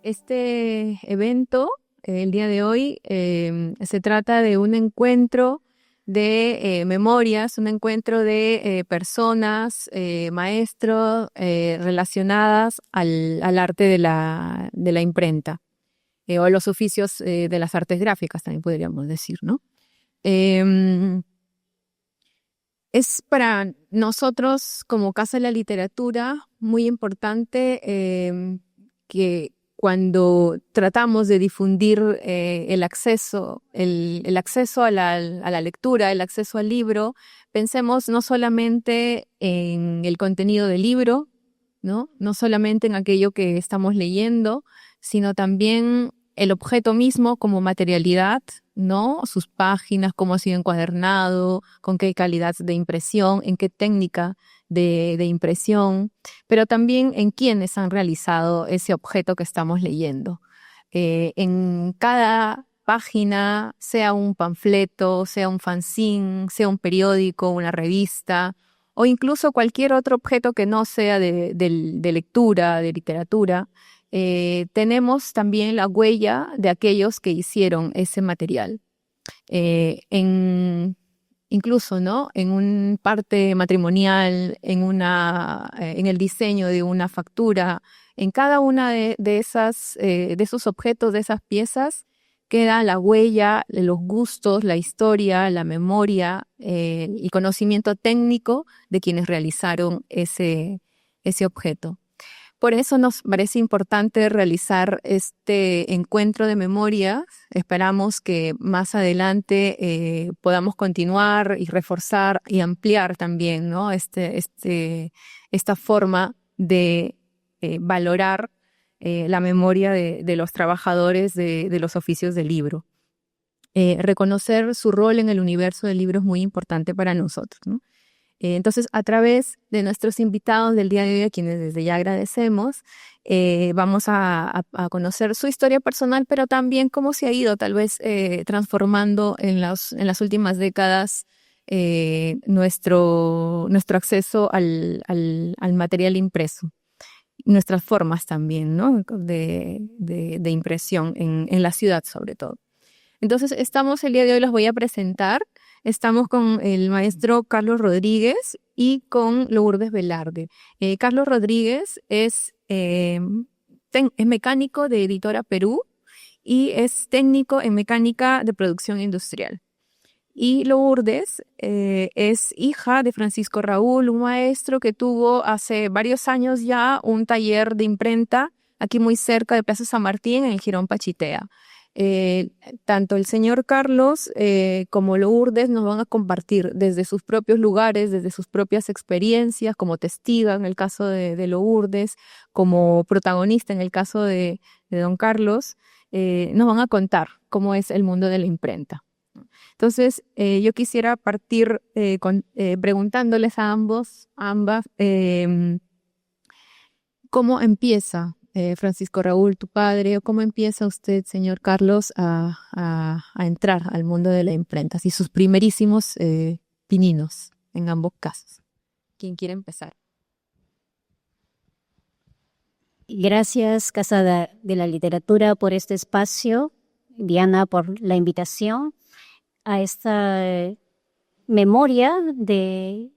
Este evento, el día de hoy, se trata de un encuentro de memorias, un encuentro de personas, maestros, relacionadas al arte de la imprenta, o los oficios de las artes gráficas, también podríamos decir, ¿no? Em, es para nosotros, como Casa de la Literatura, muy importante que cuando tratamos de difundir el acceso a la lectura, el acceso al libro, pensemos no solamente en el contenido del libro, ¿no? No solamente en aquello que estamos leyendo, sino también el objeto mismo como materialidad, ¿no? Sus páginas, cómo ha sido encuadernado, con qué calidad de impresión, en qué técnica de impresión, pero también en quiénes han realizado ese objeto que estamos leyendo. En cada página, sea un panfleto, sea un fanzine, sea un periódico, una revista, o incluso cualquier otro objeto que no sea de lectura, de literatura, tenemos también la huella de aquellos que hicieron ese material. Incluso, ¿no? En un parte matrimonial, en el diseño de una factura, en cada una de esos objetos, de esas piezas, queda la huella, los gustos, la historia, la memoria, y conocimiento técnico de quienes realizaron ese objeto. Por eso nos parece importante realizar este encuentro de memorias. Esperamos que más adelante podamos continuar y reforzar y ampliar también, ¿no? Esta forma de valorar la memoria de los trabajadores de los oficios del libro. Reconocer su rol en el universo del libro es muy importante para nosotros, ¿no? Entonces, a través de nuestros invitados del día de hoy, a quienes desde ya agradecemos, vamos a conocer su historia personal, pero también cómo se ha ido tal vez transformando en las últimas décadas nuestro acceso al material impreso, nuestras formas también, ¿no? de impresión en la ciudad sobre todo. Entonces, el día de hoy los voy a presentar. Estamos con el maestro Carlos Rodríguez y con Lourdes Velarde. Carlos Rodríguez es mecánico de Editora Perú y es técnico en mecánica de producción industrial. Y Lourdes es hija de Francisco Raúl, un maestro que tuvo hace varios años ya un taller de imprenta aquí muy cerca de Plaza San Martín, en el Jirón Pachitea. Tanto el señor Carlos como Lourdes nos van a compartir desde sus propios lugares, desde sus propias experiencias, como testiga en el caso de Lourdes, como protagonista en el caso de don Carlos, nos van a contar cómo es el mundo de la imprenta. Entonces, yo quisiera partir preguntándoles a ambas, ¿cómo empieza Francisco Raúl, tu padre, o cómo empieza usted, señor Carlos, a entrar al mundo de la imprenta? Así sus primerísimos pininos en ambos casos. ¿Quién quiere empezar? Gracias, Casa de la Literatura, por este espacio. Diana, por la invitación a esta memoria de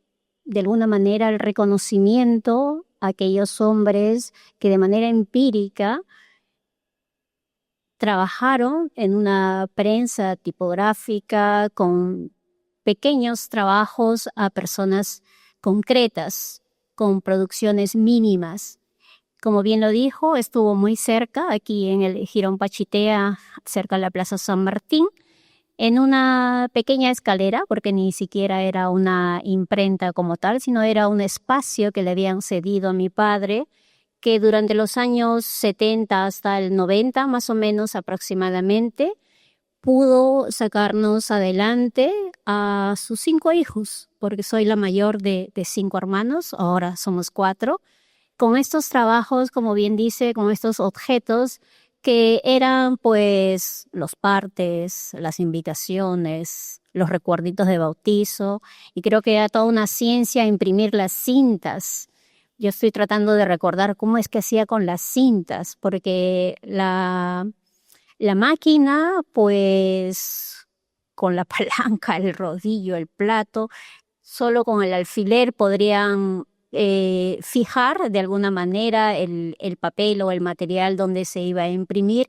alguna manera, el reconocimiento a aquellos hombres que de manera empírica trabajaron en una prensa tipográfica con pequeños trabajos a personas concretas, con producciones mínimas. Como bien lo dijo, estuvo muy cerca, aquí en el Jirón Pachitea, cerca de la Plaza San Martín, en una pequeña escalera, porque ni siquiera era una imprenta como tal, sino era un espacio que le habían cedido a mi padre, que durante los años 70 hasta el 90, más o menos aproximadamente, pudo sacarnos adelante a sus 5 hijos, porque soy la mayor de 5 hermanos, ahora somos 4, con estos trabajos, como bien dice, con estos objetos que eran pues los partes, las invitaciones, los recuerditos de bautizo, y creo que era toda una ciencia imprimir las cintas Yo estoy tratando de recordar cómo es que hacía con las cintas, porque la máquina, pues, con la palanca, el rodillo, el plato, solo con el alfiler podrían fijar de alguna manera el papel o el material donde se iba a imprimir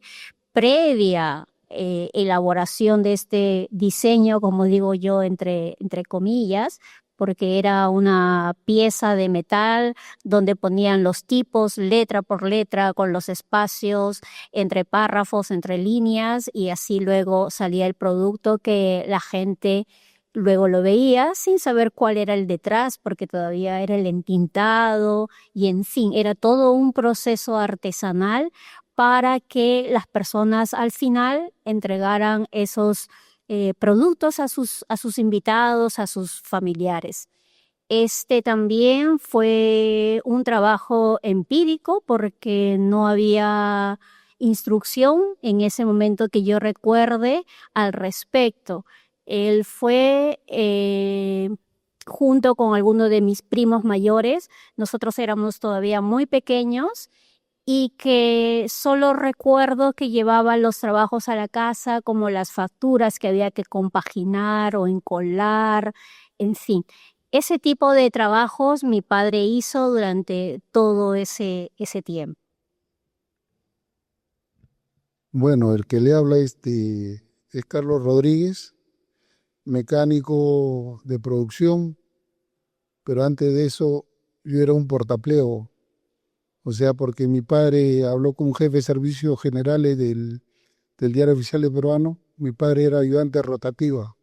previa elaboración de este diseño, como digo yo, entre comillas, porque era una pieza de metal donde ponían los tipos letra por letra con los espacios entre párrafos, entre líneas, y así luego salía el producto que la gente luego lo veía sin saber cuál era el detrás, porque todavía era el entintado y en fin, era todo un proceso artesanal para que las personas al final entregaran esos productos a sus invitados, a sus familiares. Este también fue un trabajo empírico porque no había instrucción en ese momento que yo recuerde al respecto. Él fue junto con algunos de mis primos mayores, nosotros éramos todavía muy pequeños y que solo recuerdo que llevaba los trabajos a la casa, como las facturas que había que compaginar o encolar, en fin. Ese tipo de trabajos mi padre hizo durante todo ese tiempo. Bueno, el que le habla es Carlos Rodríguez, mecánico de producción, pero antes de eso yo era un portapleo. O sea, porque mi padre habló con un jefe de servicios generales del Diario Oficial de Peruano. Mi padre era ayudante rotativa.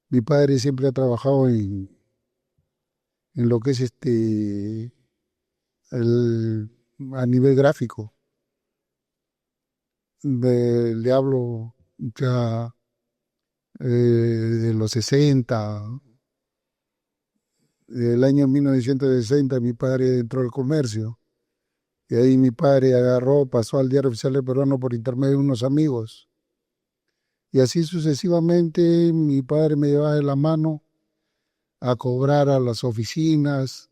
Mi padre siempre ha trabajado en lo que es el, a nivel gráfico. Le hablo ya de los 60, del año 1960 mi padre entró al comercio. Y ahí mi padre agarró, pasó al Diario Oficial del Peruano por intermedio de unos amigos. Y así sucesivamente mi padre me llevaba de la mano a cobrar a las oficinas,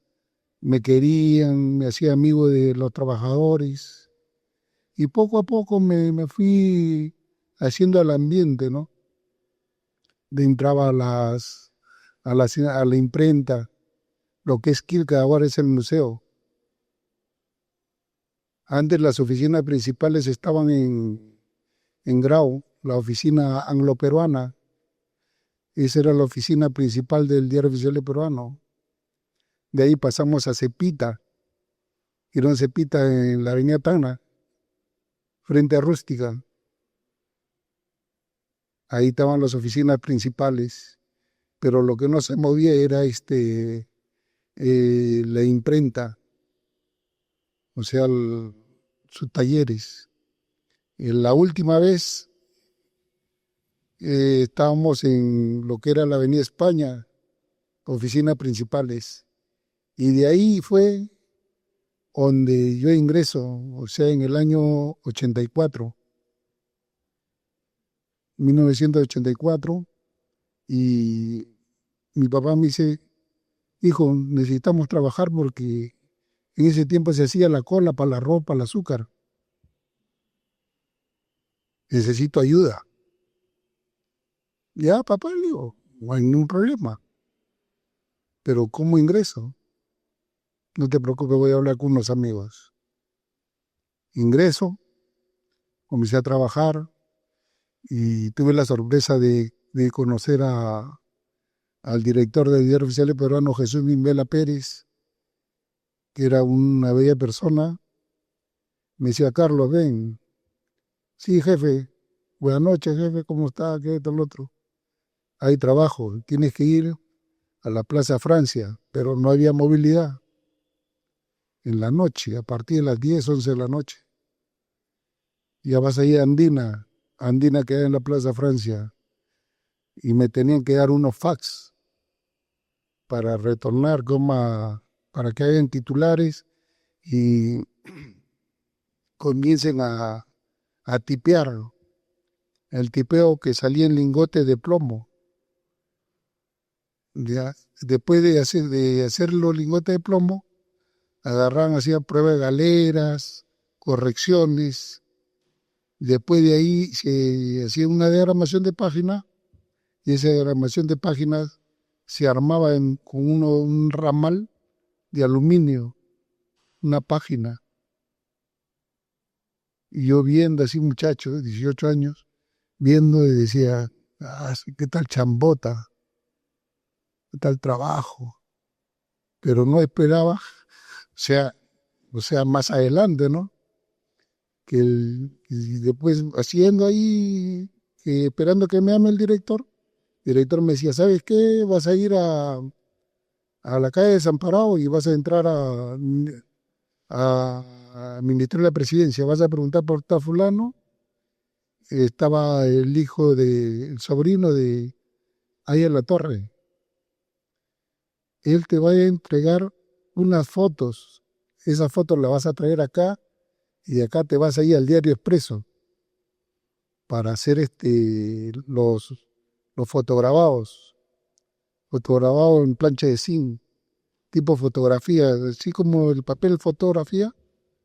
me querían, me hacía amigo de los trabajadores. Y poco a poco me fui haciendo al ambiente, ¿no? Entraba a la imprenta, lo que es Quilca ahora es el museo. Antes las oficinas principales estaban en Grau, la oficina anglo-peruana. Esa era la oficina principal del Diario Oficial Peruano. De ahí pasamos a Cepita, Girón Cepita en la avenida Tacna, frente a Rústica. Ahí estaban las oficinas principales, pero lo que no se movía era la imprenta, o sea, sus talleres. La última vez estábamos en lo que era la Avenida España, oficinas principales, y de ahí fue donde yo ingreso, o sea, en el año 84, 1984, y mi papá me dice, hijo, necesitamos trabajar porque en ese tiempo se hacía la cola para la ropa, el azúcar. Necesito ayuda. Ya, papá, le digo, no hay ningún problema. Pero ¿cómo ingreso? No te preocupes, voy a hablar con unos amigos. Ingreso, comencé a trabajar y tuve la sorpresa de conocer al director del Diario Oficial Peruano, Jesús Mimbela Pérez, que era una bella persona. Me decía, Carlos, ven. Sí, jefe. Buenas noches, jefe, ¿cómo está? ¿Qué tal el otro? Hay trabajo, tienes que ir a la Plaza Francia, pero no había movilidad. En la noche, a partir de las 10, 11 de la noche. Ya vas a ir a Andina, Andina queda en la Plaza Francia, y me tenían que dar unos fax para retornar, para que hayan titulares y comiencen a tipear. El tipeo que salía en lingotes de plomo. Ya, después de hacer los lingotes de plomo, agarraban, hacían pruebas de galeras, correcciones. Después de ahí se hacía una diagramación de páginas y esa diagramación de páginas se armaba con un ramal de aluminio, una página. Y yo viendo así, muchacho de 18 años, viendo y decía, qué tal chambota, qué tal trabajo. Pero no esperaba, o sea, más adelante, ¿no? Y después haciendo ahí, esperando que me llame el director me decía, ¿sabes qué? Vas a ir a la calle de Desamparado y vas a entrar a Ministerio de la Presidencia, vas a preguntar por tal fulano. Estaba el sobrino de ahí en la torre. Él te va a entregar unas fotos. Esas fotos las vas a traer acá y de acá te vas a ir al Diario Expreso para hacer los fotograbados en plancha de zinc, tipo fotografía, así como el papel fotografía,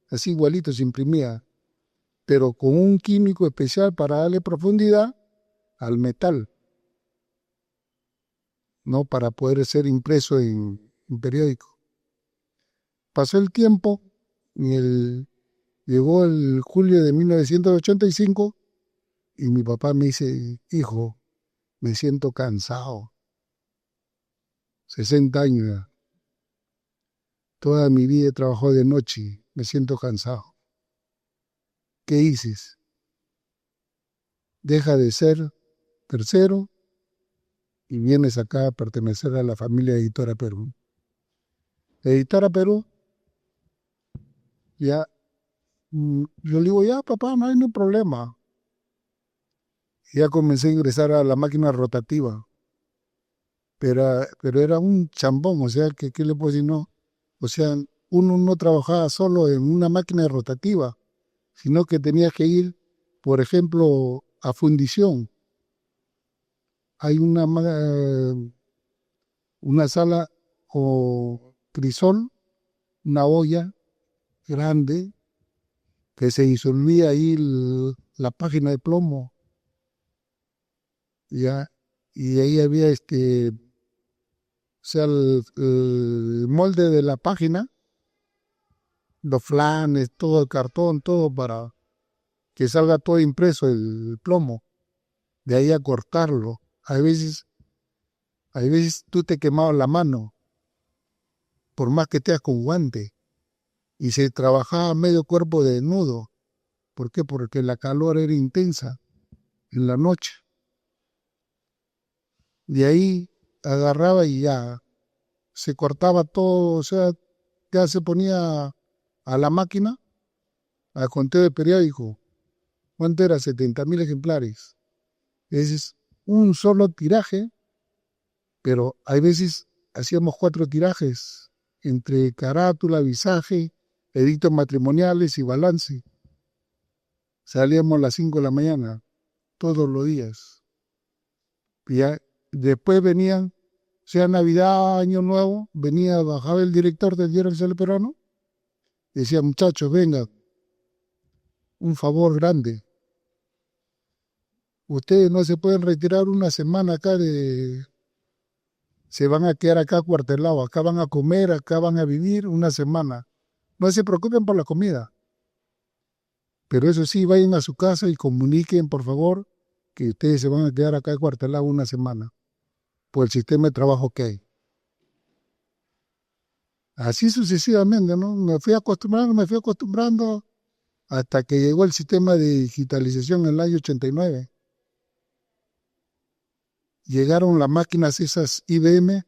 así igualito se imprimía, pero con un químico especial para darle profundidad al metal, ¿no? Para poder ser impreso en periódico. Pasó el tiempo y llegó el julio de 1985 y mi papá me dice, hijo, me siento cansado. 60 años ya. Toda mi vida he trabajado de noche, me siento cansado. ¿Qué dices? Deja de ser tercero y vienes acá a pertenecer a la familia Editora Perú. Editora Perú, ya, yo le digo, ya papá, no hay ningún problema. Ya comencé a ingresar a la máquina rotativa, pero era un chambón, o sea, ¿qué le puedo decir? No, o sea, uno no trabajaba solo en una máquina rotativa, sino que tenías que ir, por ejemplo, a fundición. Hay una sala o crisol, una olla grande, que se disolvía ahí la página de plomo, ya, y ahí había o sea, el molde de la página, los flanes, todo el cartón, todo para que salga todo impreso el plomo, de ahí a cortarlo. Hay veces tú te quemabas la mano, por más que estés con guante, y se trabajaba medio cuerpo desnudo. ¿Por qué? Porque la calor era intensa en la noche. De ahí agarraba y ya se cortaba todo, o sea, ya se ponía a la máquina, al conteo de periódico. ¿Cuánto era? 70.000 ejemplares. Ese es un solo tiraje, pero hay veces hacíamos 4 tirajes entre carátula, visaje, edictos matrimoniales y balance. Salíamos a las 5 de la mañana, todos los días. Y ya, después venían, sea Navidad, Año Nuevo, bajaba el director del Diario Oficial Peruano, decía, muchachos, vengan, un favor grande. Ustedes no se pueden retirar una semana acá se van a quedar acá acuartelados, acá van a comer, acá van a vivir una semana. No se preocupen por la comida. Pero eso sí, vayan a su casa y comuniquen, por favor, que ustedes se van a quedar acá acuartelados una semana por el sistema de trabajo que hay. Así sucesivamente, ¿no? Me fui acostumbrando hasta que llegó el sistema de digitalización en el año 89. Llegaron las máquinas esas IBM,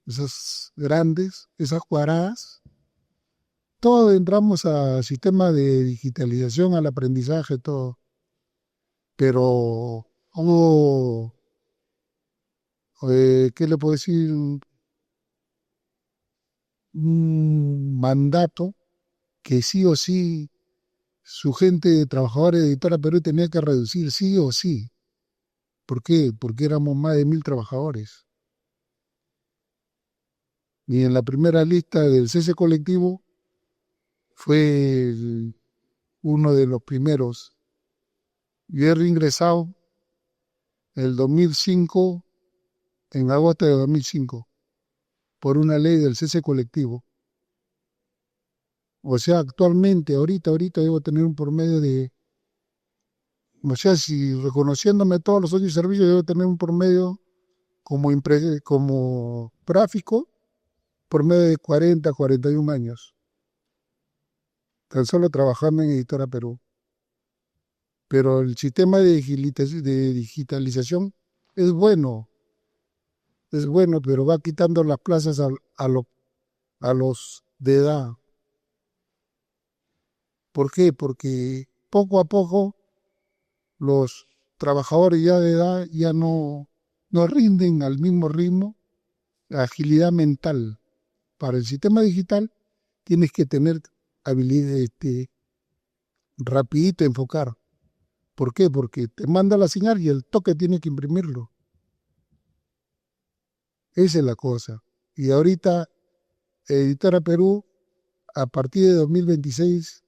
esas grandes, esas cuadradas. Todos entramos al sistema de digitalización, al aprendizaje, todo. Pero hubo, ¿qué le puedo decir? Un mandato que sí o sí su gente de trabajadores de Editora Perú tenía que reducir, sí o sí. ¿Por qué? Porque éramos más de 1.000 trabajadores. Y en la primera lista del cese colectivo fue uno de los primeros. Yo he reingresado en el 2005, en agosto de 2005, por una ley del cese colectivo. O sea, actualmente, ahorita debo tener un promedio de, o sea, si reconociéndome todos los años de servicio, debo tener un promedio como gráfico, promedio de 40, 41 años. Tan solo trabajando en Editora Perú. Pero el sistema de digitalización es bueno, pero va quitando las plazas a los de edad. ¿Por qué? Porque poco a poco los trabajadores ya de edad ya no rinden al mismo ritmo. La agilidad mental. Para el sistema digital tienes que tener habilidad rapidito enfocar. ¿Por qué? Porque te manda la señal y el toque tiene que imprimirlo. Esa es la cosa. Y ahorita, Editora Perú, a partir de 2026,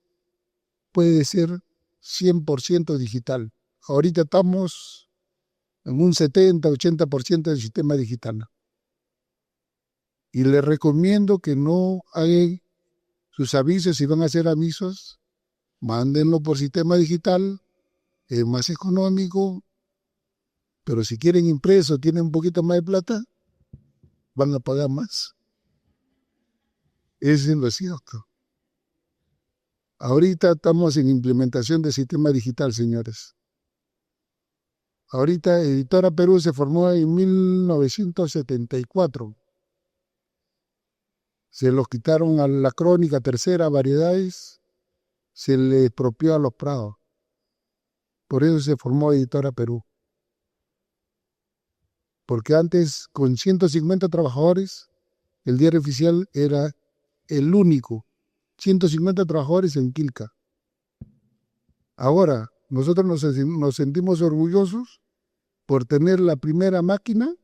puede ser 100% digital. Ahorita estamos en un 70-80% del sistema digital. Y les recomiendo que no hagan sus avisos, si van a hacer avisos, mándenlo por sistema digital, es más económico, pero si quieren impreso, tienen un poquito más de plata, van a pagar más. Eso es lo cierto. Ahorita estamos en implementación del sistema digital, señores. Ahorita Editora Perú se formó en 1974. Se los quitaron a la Crónica Tercera, Variedades, se le expropió a los Prados. Por eso se formó Editora Perú. Porque antes, con 150 trabajadores, el diario oficial era el único. 150 trabajadores en Quilca. Ahora, nosotros nos sentimos orgullosos por tener la primera máquina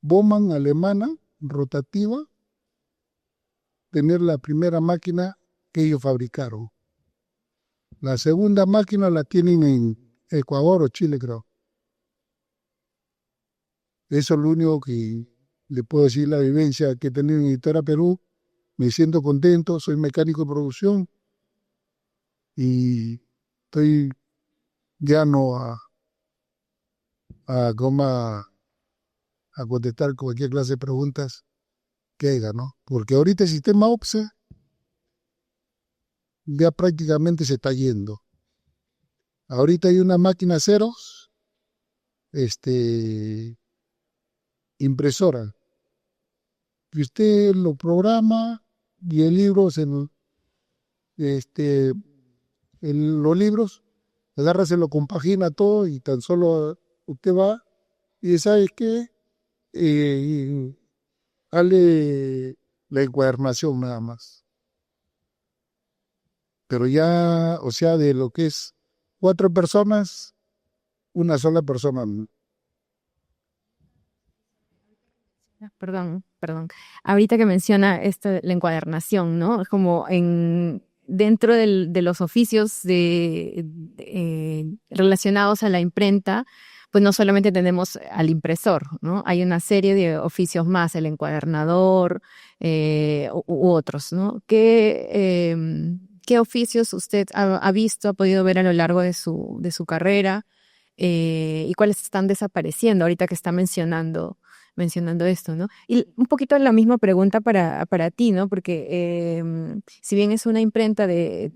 Bowman alemana, rotativa, tener la primera máquina que ellos fabricaron. La segunda máquina la tienen en Ecuador o Chile, creo. Eso es lo único que le puedo decir, la vivencia que he tenido en Editora Perú. Me siento contento, soy mecánico de producción y estoy llano a contestar cualquier clase de preguntas que haya, ¿no? Porque ahorita el sistema OPSE ya prácticamente se está yendo. Ahorita hay una máquina ceros, impresora, que usted lo programa y el libro los libros, agarra, se lo compagina todo y tan solo usted va y ¿sabe qué? Dale la encuadernación nada más. Pero ya, o sea, de lo que es 4 personas, una sola persona. Perdón. Ahorita que menciona la encuadernación, ¿no? Como dentro de los oficios relacionados a la imprenta, pues no solamente tenemos al impresor, ¿no? Hay una serie de oficios más, el encuadernador u otros, ¿no? ¿Qué oficios usted ha visto, ha podido ver a lo largo de su carrera y cuáles están desapareciendo ahorita que está mencionando esto, ¿no? Y un poquito la misma pregunta para ti, ¿no? Porque si bien es una imprenta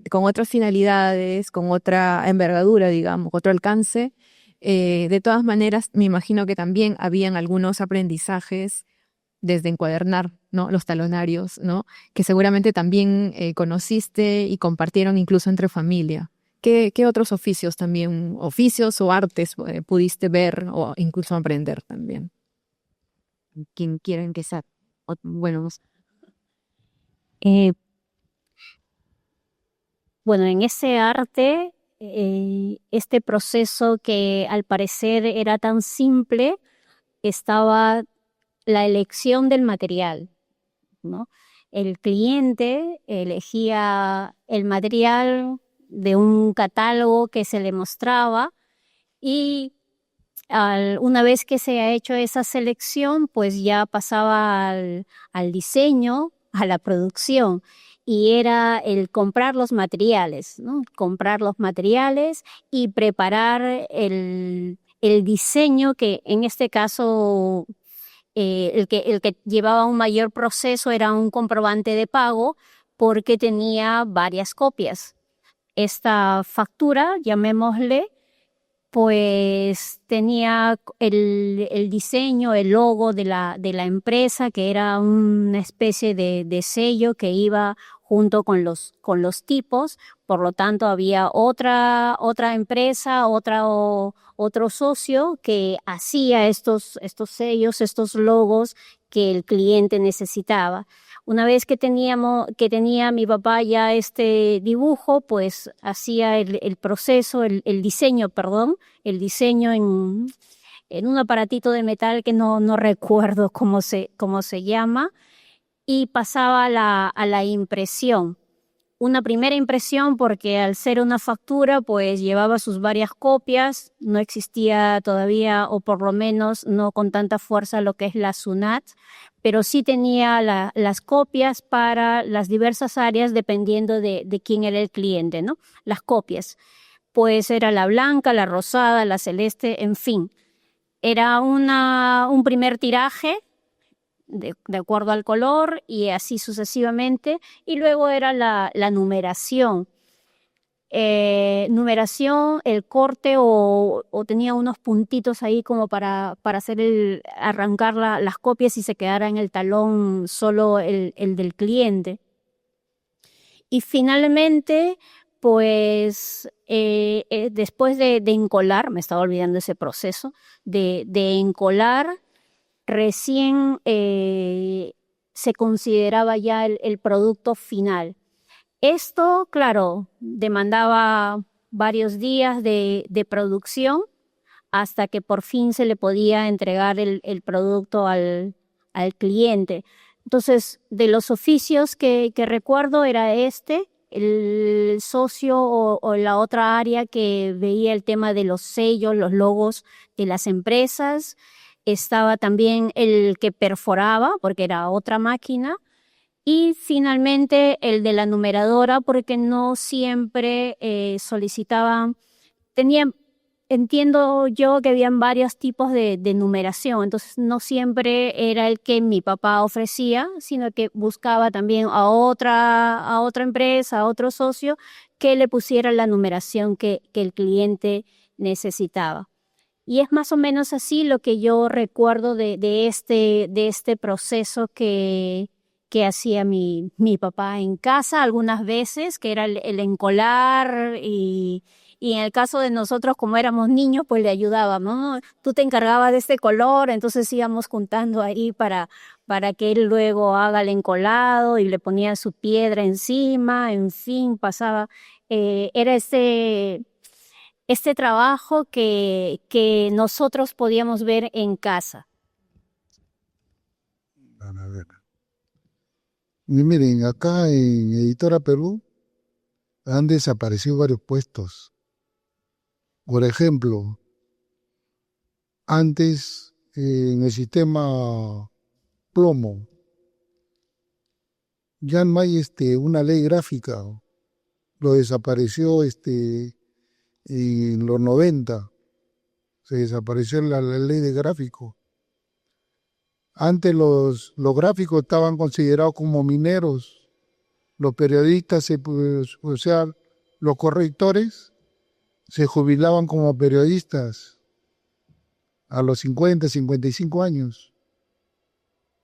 con otras finalidades, con otra envergadura, digamos, otro alcance, de todas maneras, me imagino que también habían algunos aprendizajes desde encuadernar, ¿no? Los talonarios, ¿no? Que seguramente también conociste y compartieron incluso entre familia. ¿Qué otros oficios también, oficios o artes pudiste ver o incluso aprender también? ¿Quién quiere empezar? Bueno, en ese arte, este proceso que al parecer era tan simple, estaba la elección del material. ¿no? El cliente elegía el material de un catálogo que se le mostraba y una vez que se ha hecho esa selección, pues ya pasaba al diseño, a la producción, y era el comprar los materiales, ¿no? Comprar los materiales y preparar el diseño, que en este caso el que llevaba un mayor proceso era un comprobante de pago porque tenía varias copias. Esta factura, llamémosle, pues tenía el diseño, el logo de la empresa, que era una especie de sello que iba junto con los tipos. Por lo tanto, había otra empresa, otro socio que hacía estos sellos, estos logos que el cliente necesitaba. Una vez que tenía mi papá ya este dibujo, pues hacía el proceso, el diseño, perdón, el diseño en un aparatito de metal que no recuerdo cómo se llama, y pasaba a la impresión. Una primera impresión porque al ser una factura pues llevaba sus varias copias, no existía todavía, o por lo menos no con tanta fuerza, lo que es la SUNAT, pero sí tenía las copias para las diversas áreas dependiendo de quién era el cliente, ¿no? Las copias, pues era la blanca, la rosada, la celeste, en fin. Era un primer tiraje de acuerdo al color y así sucesivamente, y luego era la numeración. Numeración, el corte o tenía unos puntitos ahí como para arrancar las copias y se quedara en el talón solo el del cliente. Y finalmente, pues después de encolar, me estaba olvidando ese proceso, de encolar, recién se consideraba ya el producto final. Esto, claro, demandaba varios días de producción hasta que por fin se le podía entregar el producto al cliente. Entonces, de los oficios que recuerdo era el socio o la otra área que veía el tema de los sellos, los logos de las empresas. Estaba también el que perforaba, porque era otra máquina, y finalmente el de la numeradora, porque no siempre solicitaban, entiendo yo que habían varios tipos de numeración, entonces no siempre era el que mi papá ofrecía, sino que buscaba también a otra empresa, a otro socio, que le pusiera la numeración que el cliente necesitaba. Y es más o menos así lo que yo recuerdo de este proceso que hacía mi papá en casa algunas veces, que era el encolar, y en el caso de nosotros, como éramos niños, pues le ayudábamos, ¿no? Tú te encargabas de este color, entonces íbamos juntando ahí para que él luego haga el encolado y le ponía su piedra encima, en fin, pasaba. Era este trabajo que nosotros podíamos ver en casa. A ver. Y miren, acá en Editora Perú han desaparecido varios puestos. Por ejemplo, antes en el sistema plomo ya no hay una ley gráfica. Lo desapareció en los 90. Se desapareció la ley de gráfico. Antes los gráficos estaban considerados como mineros. Los periodistas, o sea, los correctores, se jubilaban como periodistas a los 50, 55 años.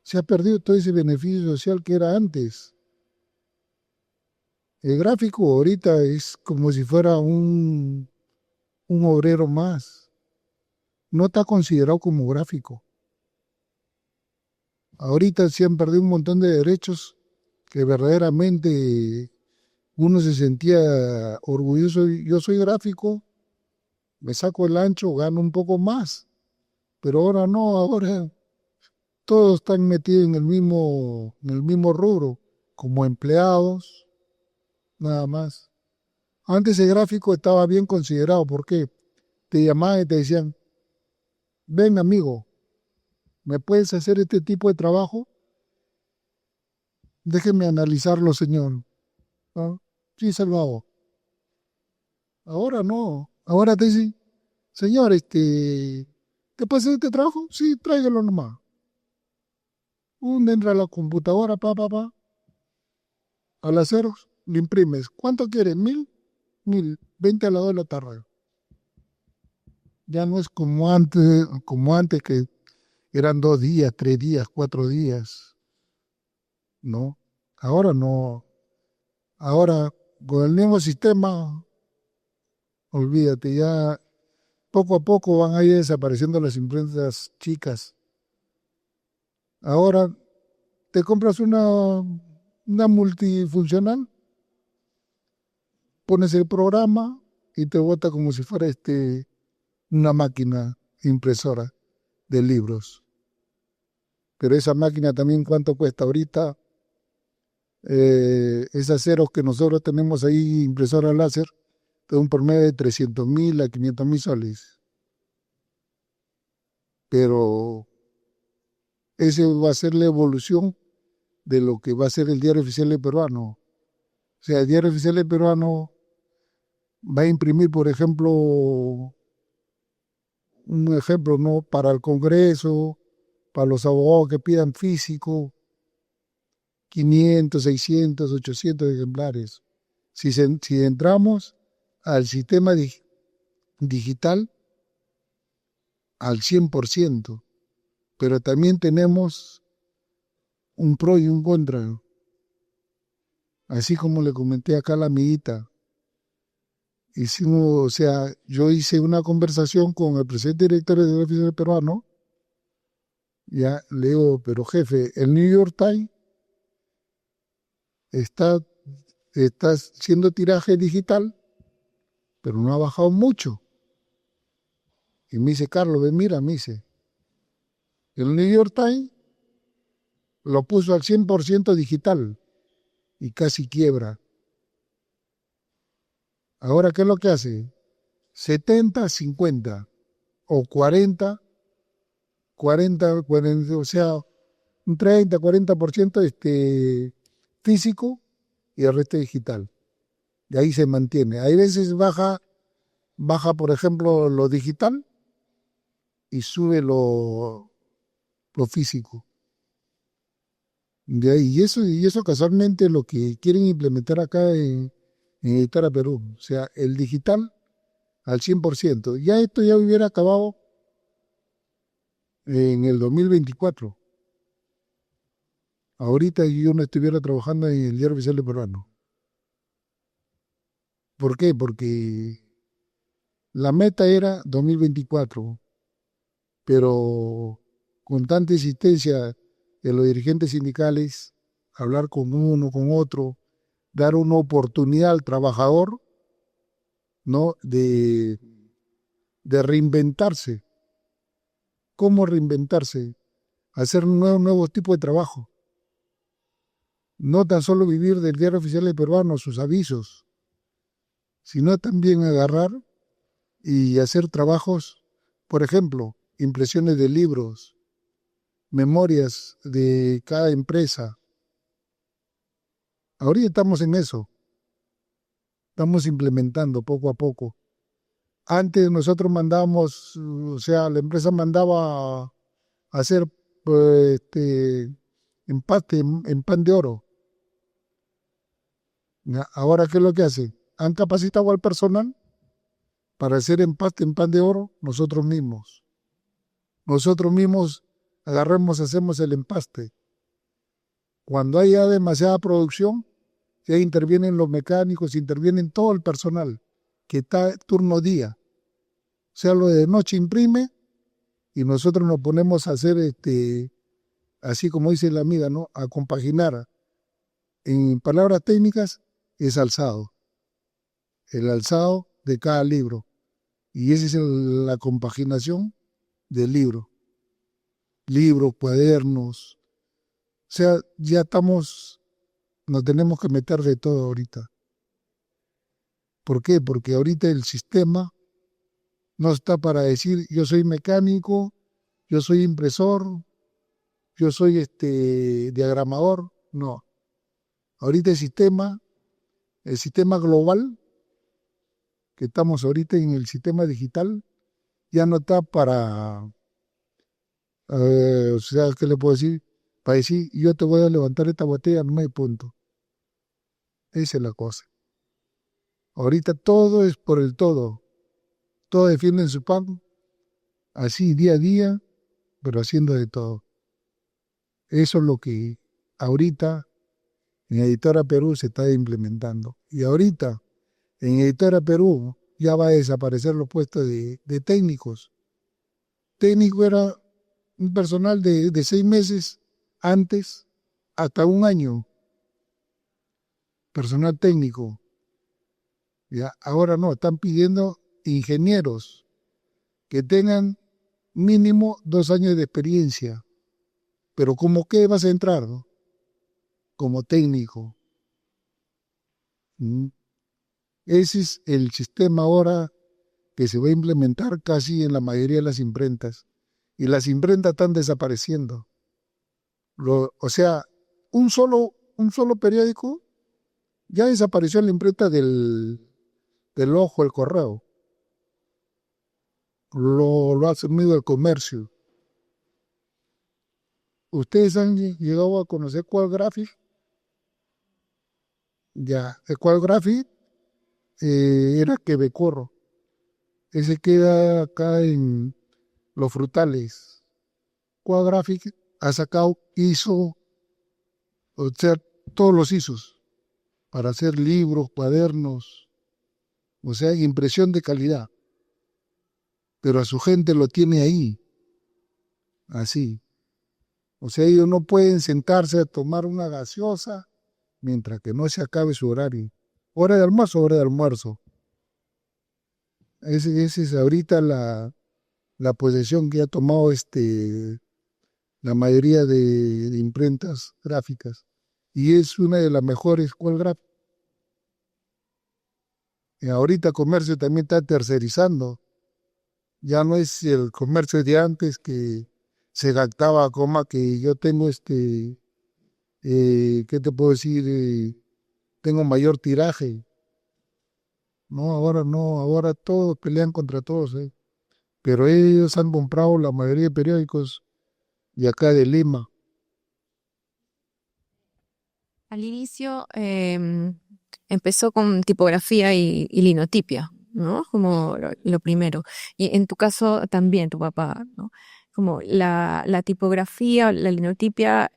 Se ha perdido todo ese beneficio social que era antes. El gráfico ahorita es como si fuera un obrero más. No está considerado como gráfico. Ahorita se han perdido un montón de derechos que verdaderamente uno se sentía orgulloso. Yo soy gráfico, me saco el ancho, gano un poco más. Pero ahora no, ahora todos están metidos en el mismo rubro, como empleados, nada más. Antes el gráfico estaba bien considerado, porque te llamaban y te decían, ven amigo, ¿me puedes hacer este tipo de trabajo? Déjeme analizarlo, señor. ¿Ah? Sí, se lo hago. Ahora no. Ahora te dicen, señor, ¿te puede hacer este trabajo? Sí, tráigalo nomás. Entra a la computadora, pa. Al hacer, lo imprimes. ¿Cuánto quieres? 1.000, 20 a las 2 de la tarde. Ya no es como antes que eran 2 días, 3 días, 4 días. No. Ahora no. Ahora, con el mismo sistema, olvídate, ya poco a poco van a ir desapareciendo las imprentas chicas. Ahora te compras una multifuncional, pones el programa y te bota como si fuera una máquina impresora de libros. Pero esa máquina también, ¿cuánto cuesta ahorita? Esas ceros que nosotros tenemos ahí, impresora láser, de un promedio de 300.000 a 500.000 soles. Pero esa va a ser la evolución de lo que va a ser el Diario Oficial del Peruano. O sea, el Diario Oficial del Peruano va a imprimir, por ejemplo, un ejemplo, ¿no? Para el Congreso, para los abogados que pidan físico, 500, 600, 800 ejemplares. Si entramos al sistema digital al 100%, pero también tenemos un pro y un contra. Así como le comenté acá a la amiguita, yo hice una conversación con el presidente director del oficial peruano, ya le digo, pero jefe, el New York Times está haciendo tiraje digital, pero no ha bajado mucho. Y me dice, Carlos, ven, mira, me dice, el New York Times lo puso al 100% digital y casi quiebra. Ahora, ¿qué es lo que hace? 70-50 o 40, o sea, un 30-40% físico y el resto digital. Y ahí se mantiene. Hay veces baja, por ejemplo, lo digital y sube lo físico. De ahí, y eso casualmente es lo que quieren implementar acá en Editora Perú. O sea, el digital al 100%. Ya esto ya hubiera acabado en el 2024. Ahorita yo no estuviera trabajando en el Diario Oficial Peruano. ¿Por qué? Porque la meta era 2024, pero con tanta insistencia de los dirigentes sindicales, hablar con uno, con otro, dar una oportunidad al trabajador, ¿no? De reinventarse. ¿Cómo reinventarse? Hacer nuevos tipos de trabajo. No tan solo vivir del Diario Oficial Peruano, sus avisos, sino también agarrar y hacer trabajos, por ejemplo, impresiones de libros, memorias de cada empresa. Ahorita estamos en eso, estamos implementando poco a poco. Antes nosotros mandábamos, o sea, la empresa mandaba a hacer empaste en pan de oro. Ahora, ¿qué es lo que hace? Han capacitado al personal para hacer empaste en pan de oro nosotros mismos. Nosotros mismos agarramos, hacemos el empaste. Cuando haya demasiada producción, ya intervienen los mecánicos, intervienen todo el personal que está turno día. O sea, lo de noche imprime y nosotros nos ponemos a hacer, así como dice la amiga, ¿no? A compaginar. En palabras técnicas, es alzado. El alzado de cada libro. Y esa es la compaginación del libro. libros, cuadernos. O sea, ya nos tenemos que meter de todo ahorita. ¿Por qué? Porque ahorita el sistema no está para decir yo soy mecánico, yo soy impresor, yo soy diagramador. No. Ahorita el sistema global, que estamos ahorita en el sistema digital, ya no está para, o sea, ¿qué le puedo decir? Para decir, yo te voy a levantar esta botella, no hay punto. Esa es la cosa. Ahorita todo es por el todo. Todos defienden su pan, así día a día, pero haciendo de todo. Eso es lo que ahorita en Editora Perú se está implementando. Y ahorita en Editora Perú ya va a desaparecer los puestos de técnicos. Técnico era un personal de 6 meses antes hasta un año. Personal técnico. Ya, ahora no, están pidiendo ingenieros que tengan mínimo 2 años de experiencia. Pero ¿cómo qué vas a entrar, no? Como técnico. ¿Mm? Ese es el sistema ahora que se va a implementar casi en la mayoría de las imprentas. Y las imprentas están desapareciendo. O sea, un solo periódico ya desapareció en la imprenta del Ojo, el Correo. Lo ha asumido el Comercio. ¿Ustedes han llegado a conocer Quadgraphic? Ya, el Quadgraphic era quebecorro. Ese queda acá en Los Frutales. Quadgraphic hizo, o sea, todos los ISOs para hacer libros, cuadernos, o sea, impresión de calidad. Pero a su gente lo tiene ahí, así. O sea, ellos no pueden sentarse a tomar una gaseosa mientras que no se acabe su horario. Hora de almuerzo, hora de almuerzo. Esa es ahorita la posesión que ha tomado la mayoría de imprentas gráficas. Y es una de las mejores Quadgraphic. Y ahorita Comercio también está tercerizando. Ya no es el Comercio de antes que se jactaba como que yo tengo ¿qué te puedo decir? Tengo mayor tiraje. No, ahora todos pelean contra todos. Pero ellos han comprado la mayoría de periódicos de acá de Lima. Al inicio empezó con tipografía y linotipia, ¿no? Como lo primero. Y en tu caso también, tu papá, ¿no? Como la tipografía, la linotipia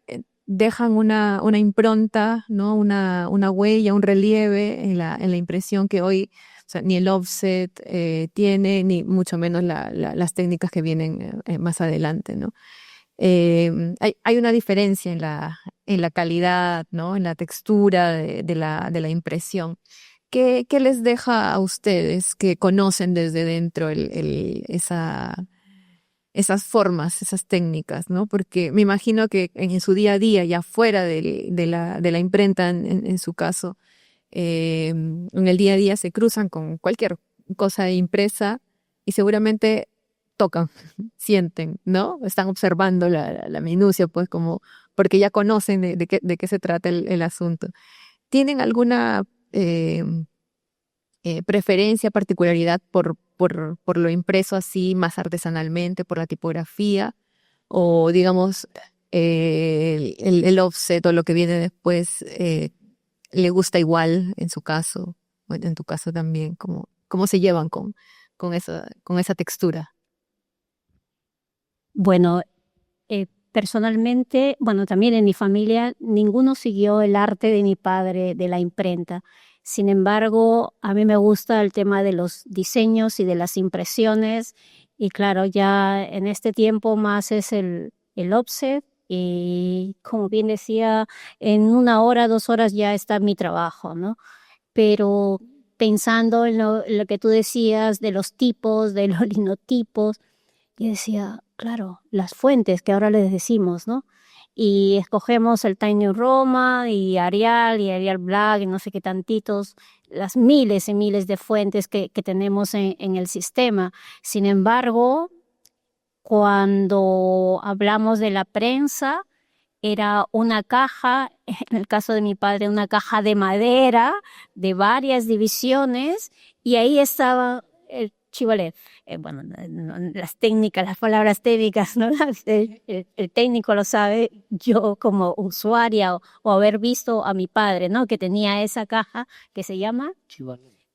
dejan una impronta, ¿no? Una huella, un relieve en la impresión que hoy, o sea, ni el offset tiene, ni mucho menos las técnicas que vienen más adelante, ¿no? Hay una diferencia en la calidad, ¿no? En la textura de la impresión. ¿Qué les deja a ustedes que conocen desde dentro esas formas, esas técnicas, ¿no? Porque me imagino que en su día a día, ya fuera de la imprenta, en su caso, en el día a día se cruzan con cualquier cosa impresa y seguramente tocan, sienten, ¿no? Están observando la minucia, pues como, porque ya conocen de qué se trata el asunto. ¿Tienen alguna preferencia, particularidad por lo impreso así más artesanalmente, por la tipografía? O digamos, el offset o lo que viene después, ¿le gusta igual en su caso? O en tu caso también, ¿cómo se llevan con esa textura? Bueno, personalmente, bueno, también en mi familia, ninguno siguió el arte de mi padre de la imprenta. Sin embargo, a mí me gusta el tema de los diseños y de las impresiones. Y claro, ya en este tiempo más es el offset. Y como bien decía, en 1 hora, 2 horas ya está mi trabajo, ¿no? Pero pensando en lo que tú decías de los tipos, de los linotipos, Y decía, claro, las fuentes que ahora les decimos, ¿no? Y escogemos el Tiny Roma y Arial Black y no sé qué tantitos, las miles y miles de fuentes que tenemos en el sistema. Sin embargo, cuando hablamos de la prensa, era una caja, en el caso de mi padre, una caja de madera de varias divisiones, y ahí estaba el chivalet. Bueno, las técnicas, las palabras técnicas, ¿no? El técnico lo sabe, yo como usuaria o haber visto a mi padre, ¿no? Que tenía esa caja que se llama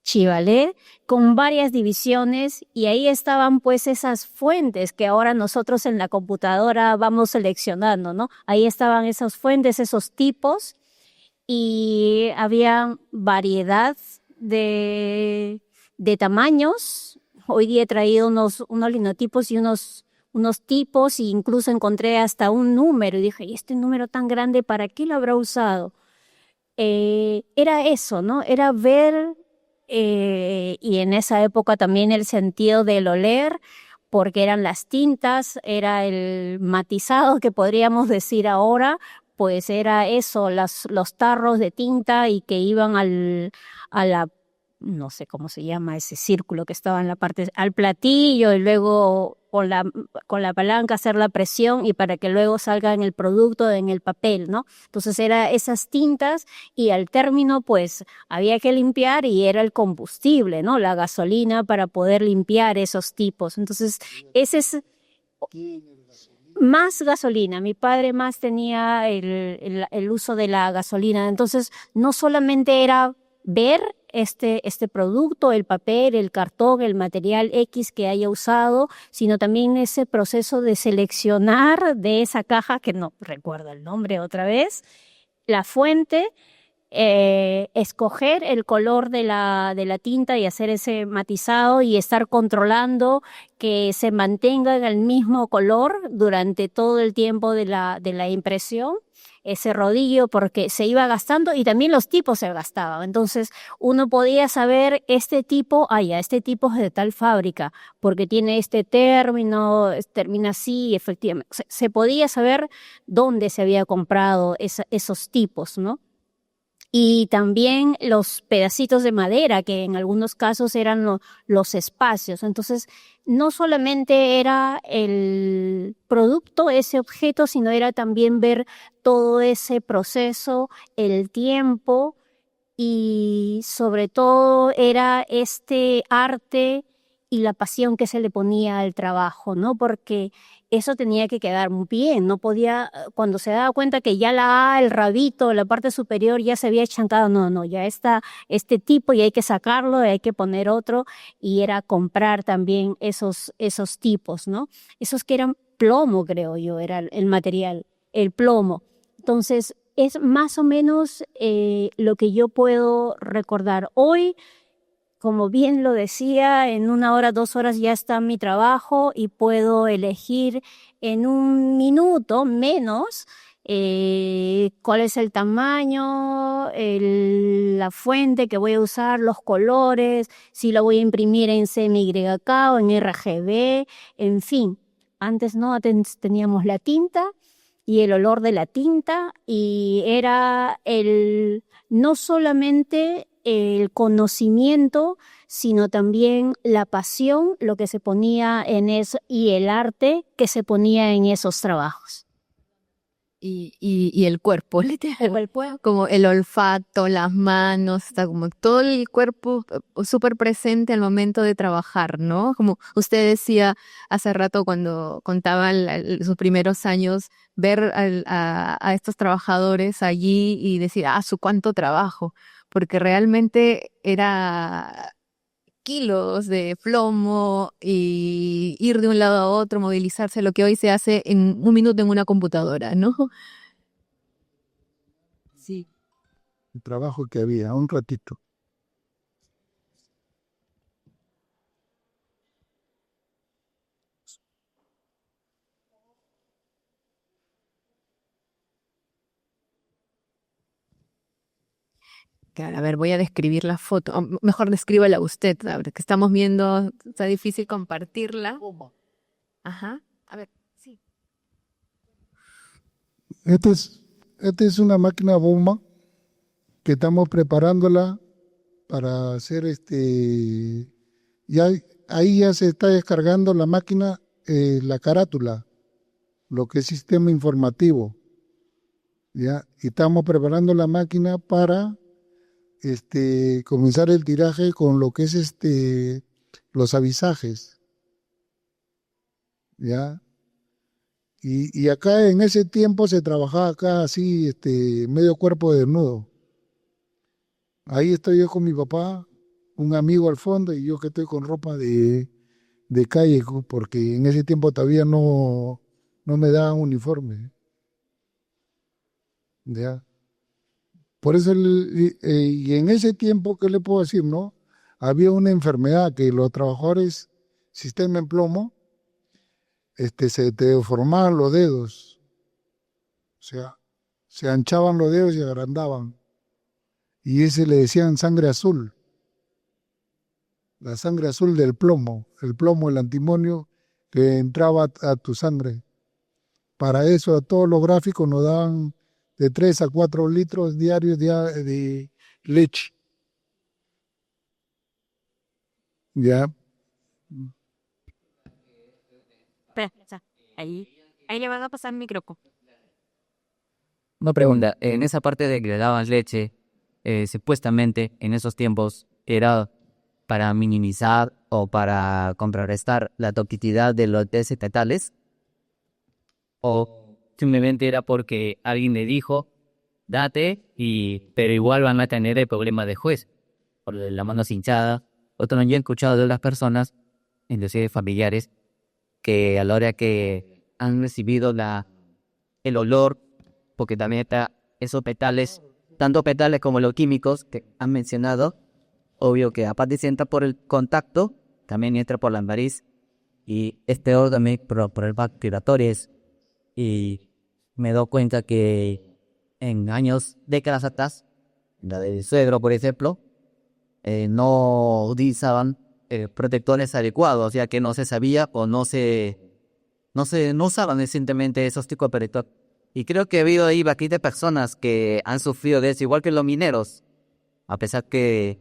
Chivalet, con varias divisiones, y ahí estaban pues esas fuentes que ahora nosotros en la computadora vamos seleccionando, ¿no? Ahí estaban esas fuentes, esos tipos, y había variedad de tamaños. Hoy día he traído unos linotipos y unos tipos, e incluso encontré hasta un número, y dije, ¿y este número tan grande para qué lo habrá usado? Era eso, ¿no? Era ver, y en esa época también el sentido del oler, porque eran las tintas, era el matizado que podríamos decir ahora, pues era eso, los tarros de tinta y que iban a la, no sé cómo se llama ese círculo que estaba en la parte, al platillo, y luego con la palanca hacer la presión y para que luego salga en el producto, en el papel, ¿no? Entonces era esas tintas, y al término pues había que limpiar, y era el combustible, ¿no? La gasolina para poder limpiar esos tipos. Entonces ese es más gasolina. Mi padre más tenía el uso de la gasolina. Entonces no solamente era ver este producto, el papel, el cartón, el material X que haya usado, sino también ese proceso de seleccionar de esa caja, que no recuerdo el nombre otra vez, la fuente, escoger el color de la tinta y hacer ese matizado, y estar controlando que se mantenga en el mismo color durante todo el tiempo de la impresión, ese rodillo, porque se iba gastando y también los tipos se gastaban. Entonces uno podía saber este tipo, este tipo es de tal fábrica, porque tiene este término, termina así, efectivamente. Se podía saber dónde se había comprado esos tipos, ¿no? Y también los pedacitos de madera, que en algunos casos eran los espacios. Entonces, no solamente era el producto, ese objeto, sino era también ver todo ese proceso, el tiempo, y sobre todo era este arte y la pasión que se le ponía al trabajo, ¿no? Porque eso tenía que quedar muy bien, no podía, cuando se daba cuenta que ya la A, el rabito, la parte superior ya se había chancado, no, ya está este tipo y hay que sacarlo, y hay que poner otro, y era comprar también esos tipos, ¿no? Esos que eran plomo, creo yo, era el material, el plomo. Entonces, es más o menos lo que yo puedo recordar. Hoy, como bien lo decía, en 1 hora, 2 horas ya está mi trabajo, y puedo elegir en 1 minuto menos cuál es el tamaño, la fuente que voy a usar, los colores, si lo voy a imprimir en CMYK o en RGB, en fin. Antes no, antes teníamos la tinta y el olor de la tinta, y era no solamente el conocimiento, sino también la pasión, lo que se ponía en eso, y el arte que se ponía en esos trabajos. Y el cuerpo, literal, como el olfato, las manos, está como todo el cuerpo súper presente al momento de trabajar, ¿no? Como usted decía hace rato cuando contaba sus primeros años, ver a estos trabajadores allí y decir, su cuánto trabajo, porque realmente era kilos de plomo y ir de un lado a otro, movilizarse, lo que hoy se hace en 1 minuto en una computadora, ¿no? Sí. El trabajo que había, un ratito. Claro, a ver, voy a describir la foto. Mejor descríbala usted, a ver, que estamos viendo, está difícil compartirla. Ajá. A ver, sí. Esta es una máquina bomba que estamos preparándola para hacer ya, ahí ya se está descargando la máquina, la carátula, lo que es sistema informativo, ¿ya? Y estamos preparando la máquina para comenzar el tiraje con lo que es los avisajes, ¿ya? Y acá en ese tiempo se trabajaba acá así, medio cuerpo desnudo. Ahí estoy yo con mi papá, un amigo al fondo y yo que estoy con ropa de calle, porque en ese tiempo todavía no me daban uniforme, ¿ya? Por eso, y en ese tiempo, ¿qué le puedo decir, no? Había una enfermedad que los trabajadores, sistema en plomo, se te deformaban los dedos, o sea, se anchaban los dedos y agrandaban. Y ese le decían sangre azul, la sangre azul del plomo, el antimonio que entraba a tu sangre. Para eso a todos los gráficos nos daban de 3 a 4 litros diarios de leche. Ya, Espera, ahí le van a pasar el micrófono. Una pregunta, en esa parte de que le daban leche, supuestamente en esos tiempos era para minimizar o para contrarrestar la toxicidad de los destetales, o simplemente era porque alguien le dijo, date, pero igual van a tener el problema de juez, por la mano hinchada. Otro yo he escuchado de las personas, inclusive familiares, que a la hora que han recibido el olor, porque también está esos petales, tanto petales como los químicos que han mencionado, obvio que aparte si entra por el contacto, también entra por la nariz, y este olor también por el respiratorio, y me doy cuenta que en décadas atrás, la del suegro, por ejemplo, no utilizaban protectores adecuados, o sea que no se sabía o no usaban recientemente esos tipos de protectores. Y creo que ha habido ahí bastantes personas que han sufrido de eso, igual que los mineros, a pesar que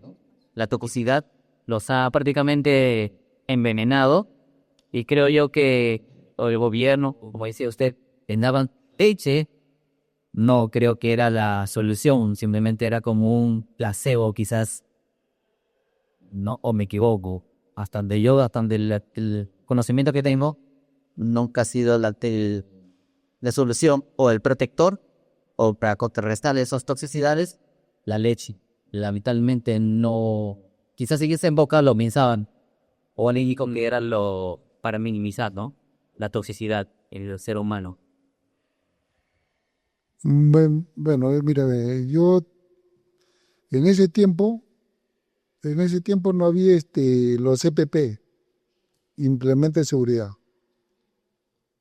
la toxicidad los ha prácticamente envenenado. Y creo yo que el gobierno, como decía usted, les daban leche. No creo que era la solución, simplemente era como un placebo quizás, ¿no? O me equivoco. Hasta donde el conocimiento que tengo, nunca ha sido la solución o el protector, o para contrarrestar esas toxicidades, la leche. Lamentablemente no, quizás si en boca lo pensaban, o alguien que era para minimizar, ¿no? La toxicidad en el ser humano. bueno, mira, yo en ese tiempo no había los EPP, implementos de seguridad,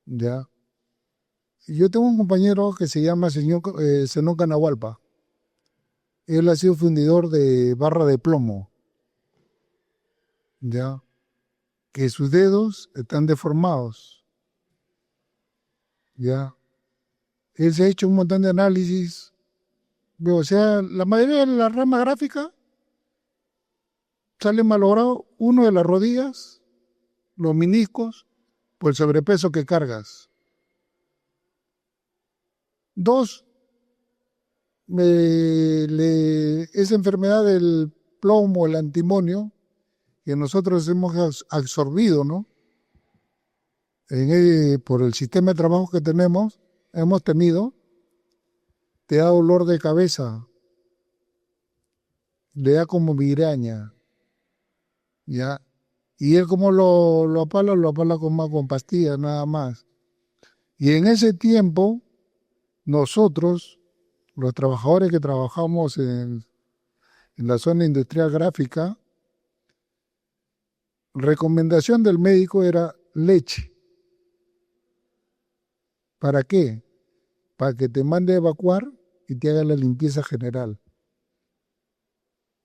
¿ya? Yo tengo un compañero que se llama Zenón Canahualpa. Él ha sido fundidor de barra de plomo, ¿ya? Que sus dedos están deformados, ¿ya? Él se ha hecho un montón de análisis, o sea, la mayoría de la rama gráfica sale malogrado, uno de las rodillas, los meniscos, por el sobrepeso que cargas. 2, esa enfermedad del plomo, el antimonio, que nosotros hemos absorbido, ¿no? Por el sistema de trabajo que hemos tenido, te da dolor de cabeza, le da como migraña, ¿ya? Y él como lo apala con pastillas nada más. Y en ese tiempo, nosotros, los trabajadores que trabajamos en la zona industrial gráfica, recomendación del médico era leche. ¿Para qué? Para que te mande a evacuar y te haga la limpieza general.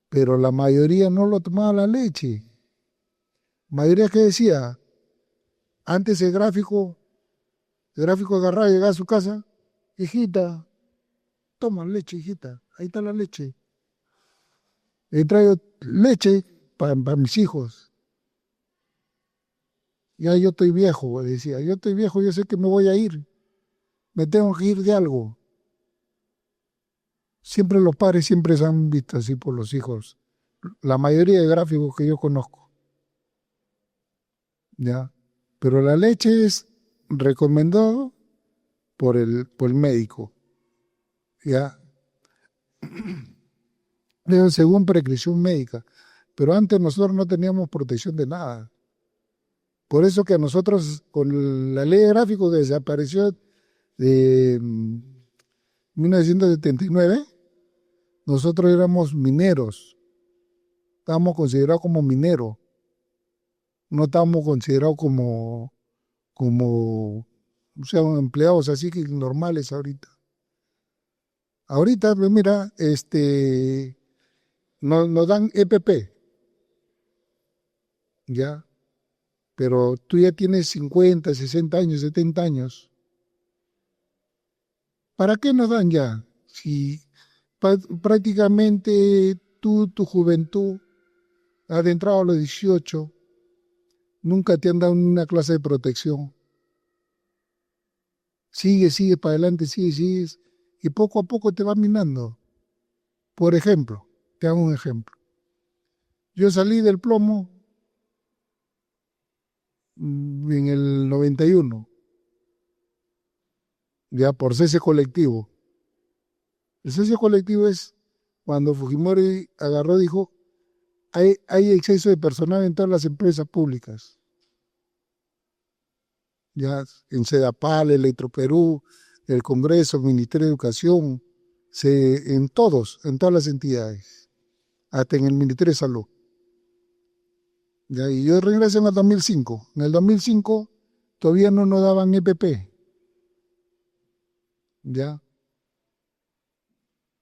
Pero la mayoría no lo tomaba la leche. La mayoría que decía, Antes el gráfico agarraba, llegaba a su casa, hijita, toma leche, hijita, ahí está la leche. He traído leche para mis hijos. Ya yo estoy viejo, decía, yo estoy viejo, yo sé que me voy a ir, me tengo que ir de algo. Siempre los padres siempre se han visto así por los hijos. La mayoría de gráficos que yo conozco. ¿Ya? Pero la leche es recomendado por el médico. ¿Ya? Según prescripción médica. Pero antes nosotros no teníamos protección de nada. Por eso que a nosotros, con la ley de gráficos que desapareció de 1979, nosotros éramos mineros. Estábamos considerados como mineros. No estábamos considerados como o sea, empleados así que normales ahorita. Ahorita, pues mira, nos dan EPP, ¿ya? Pero tú ya tienes 50, 60 años, 70 años. ¿Para qué nos dan ya? Si prácticamente tu juventud, has entrado a los 18, nunca te han dado una clase de protección. Sigue para adelante, sigues, y poco a poco te va minando. Por ejemplo, te hago un ejemplo. Yo salí del plomo en el 91, ya por cese colectivo. El cese colectivo es cuando Fujimori agarró y dijo, hay exceso de personal en todas las empresas públicas. Ya en Sedapal, Electroperú, el Congreso, el Ministerio de Educación, en todas las entidades, hasta en el Ministerio de Salud. Ya, y yo regresé en el 2005. En el 2005 todavía no nos daban EPP. Ya.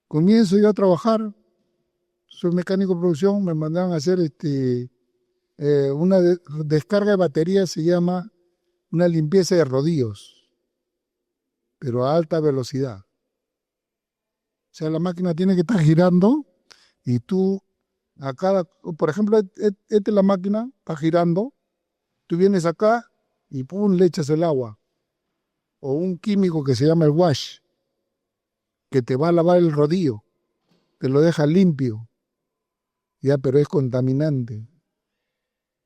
Comienzo yo a trabajar, soy mecánico de producción, me mandaban a hacer una descarga de baterías, se llama una limpieza de rodillos, pero a alta velocidad. O sea, la máquina tiene que estar girando y tú, por ejemplo, esta es la máquina, está girando, tú vienes acá y pum, le echas el agua. O un químico que se llama el wash, que te va a lavar el rodillo, te lo deja limpio, ya, pero es contaminante.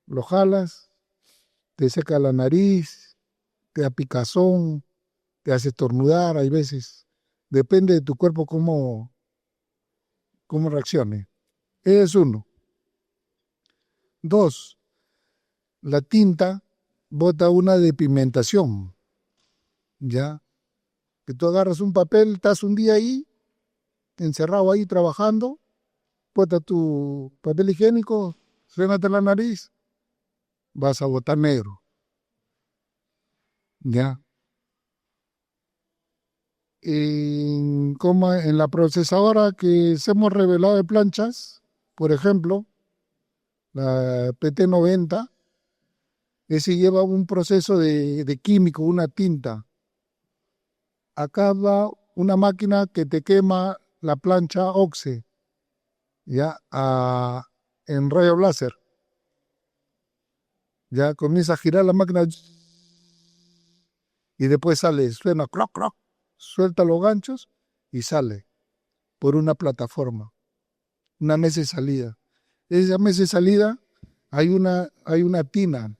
Lo jalas, te seca la nariz, te da picazón, te hace estornudar, hay veces. Depende de tu cuerpo cómo reaccione. Ese es uno. 2, la tinta bota una depigmentación, ¿ya? Que tú agarras un papel, estás un día ahí, encerrado ahí trabajando, bota tu papel higiénico, suénate la nariz, vas a botar negro, ¿ya? En la procesadora que hemos revelado de planchas, por ejemplo, la PT90, ese lleva un proceso de químico, una tinta. Acá va una máquina que te quema la plancha OXE, ya, en rayo láser. Ya comienza a girar la máquina y después sale, suena croc, croc, suelta los ganchos y sale por una plataforma, una mesa de salida. Esa mesa de salida hay una tina.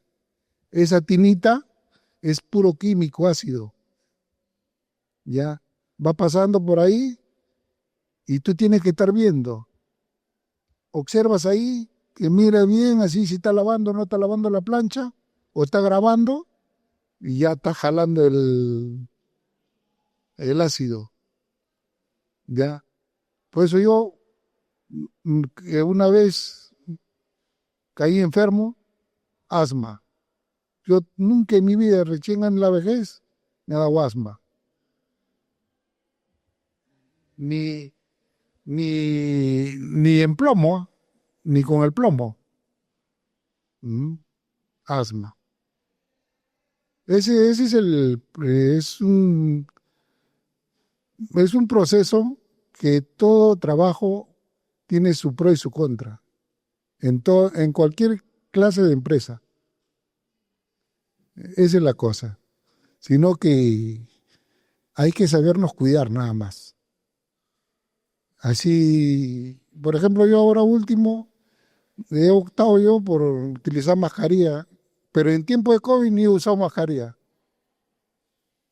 Esa tinita es puro químico ácido. Ya va pasando por ahí y tú tienes que estar viendo. Observas ahí, que mira bien así si está lavando o no está lavando la plancha, o está grabando y ya está jalando el ácido. Ya. Por eso yo, que una vez caí enfermo, asma. Yo nunca en mi vida, recién en la vejez, me ha dado asma. Ni en plomo, ni con el plomo. Asma. Ese es un proceso que todo trabajo tiene su pro y su contra, en cualquier clase de empresa. Esa es la cosa. Sino que hay que sabernos cuidar nada más. Así, por ejemplo, yo ahora último he optado yo por utilizar mascarilla, pero en tiempo de COVID ni he usado mascarilla.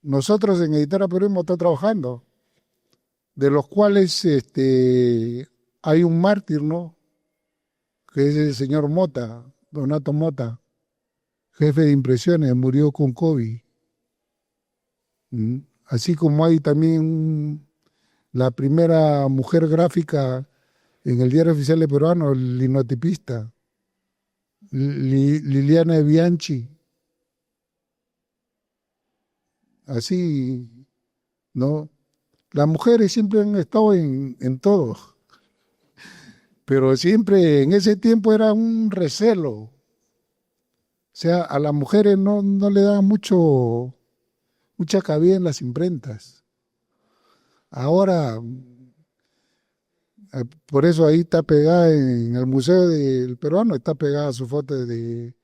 Nosotros en Editora Perú hemos estado trabajando, de los cuales hay un mártir, ¿no? Que es el señor Mota, Donato Mota, jefe de impresiones, murió con COVID. Así como hay también la primera mujer gráfica en el Diario Oficial Peruano, el linotipista, Liliana Bianchi. Así, ¿no? Las mujeres siempre han estado en todo, pero siempre en ese tiempo era un recelo. O sea, a las mujeres no le daban mucha cabida en las imprentas. Ahora, por eso ahí está pegada en el Museo del Peruano, está pegada su foto de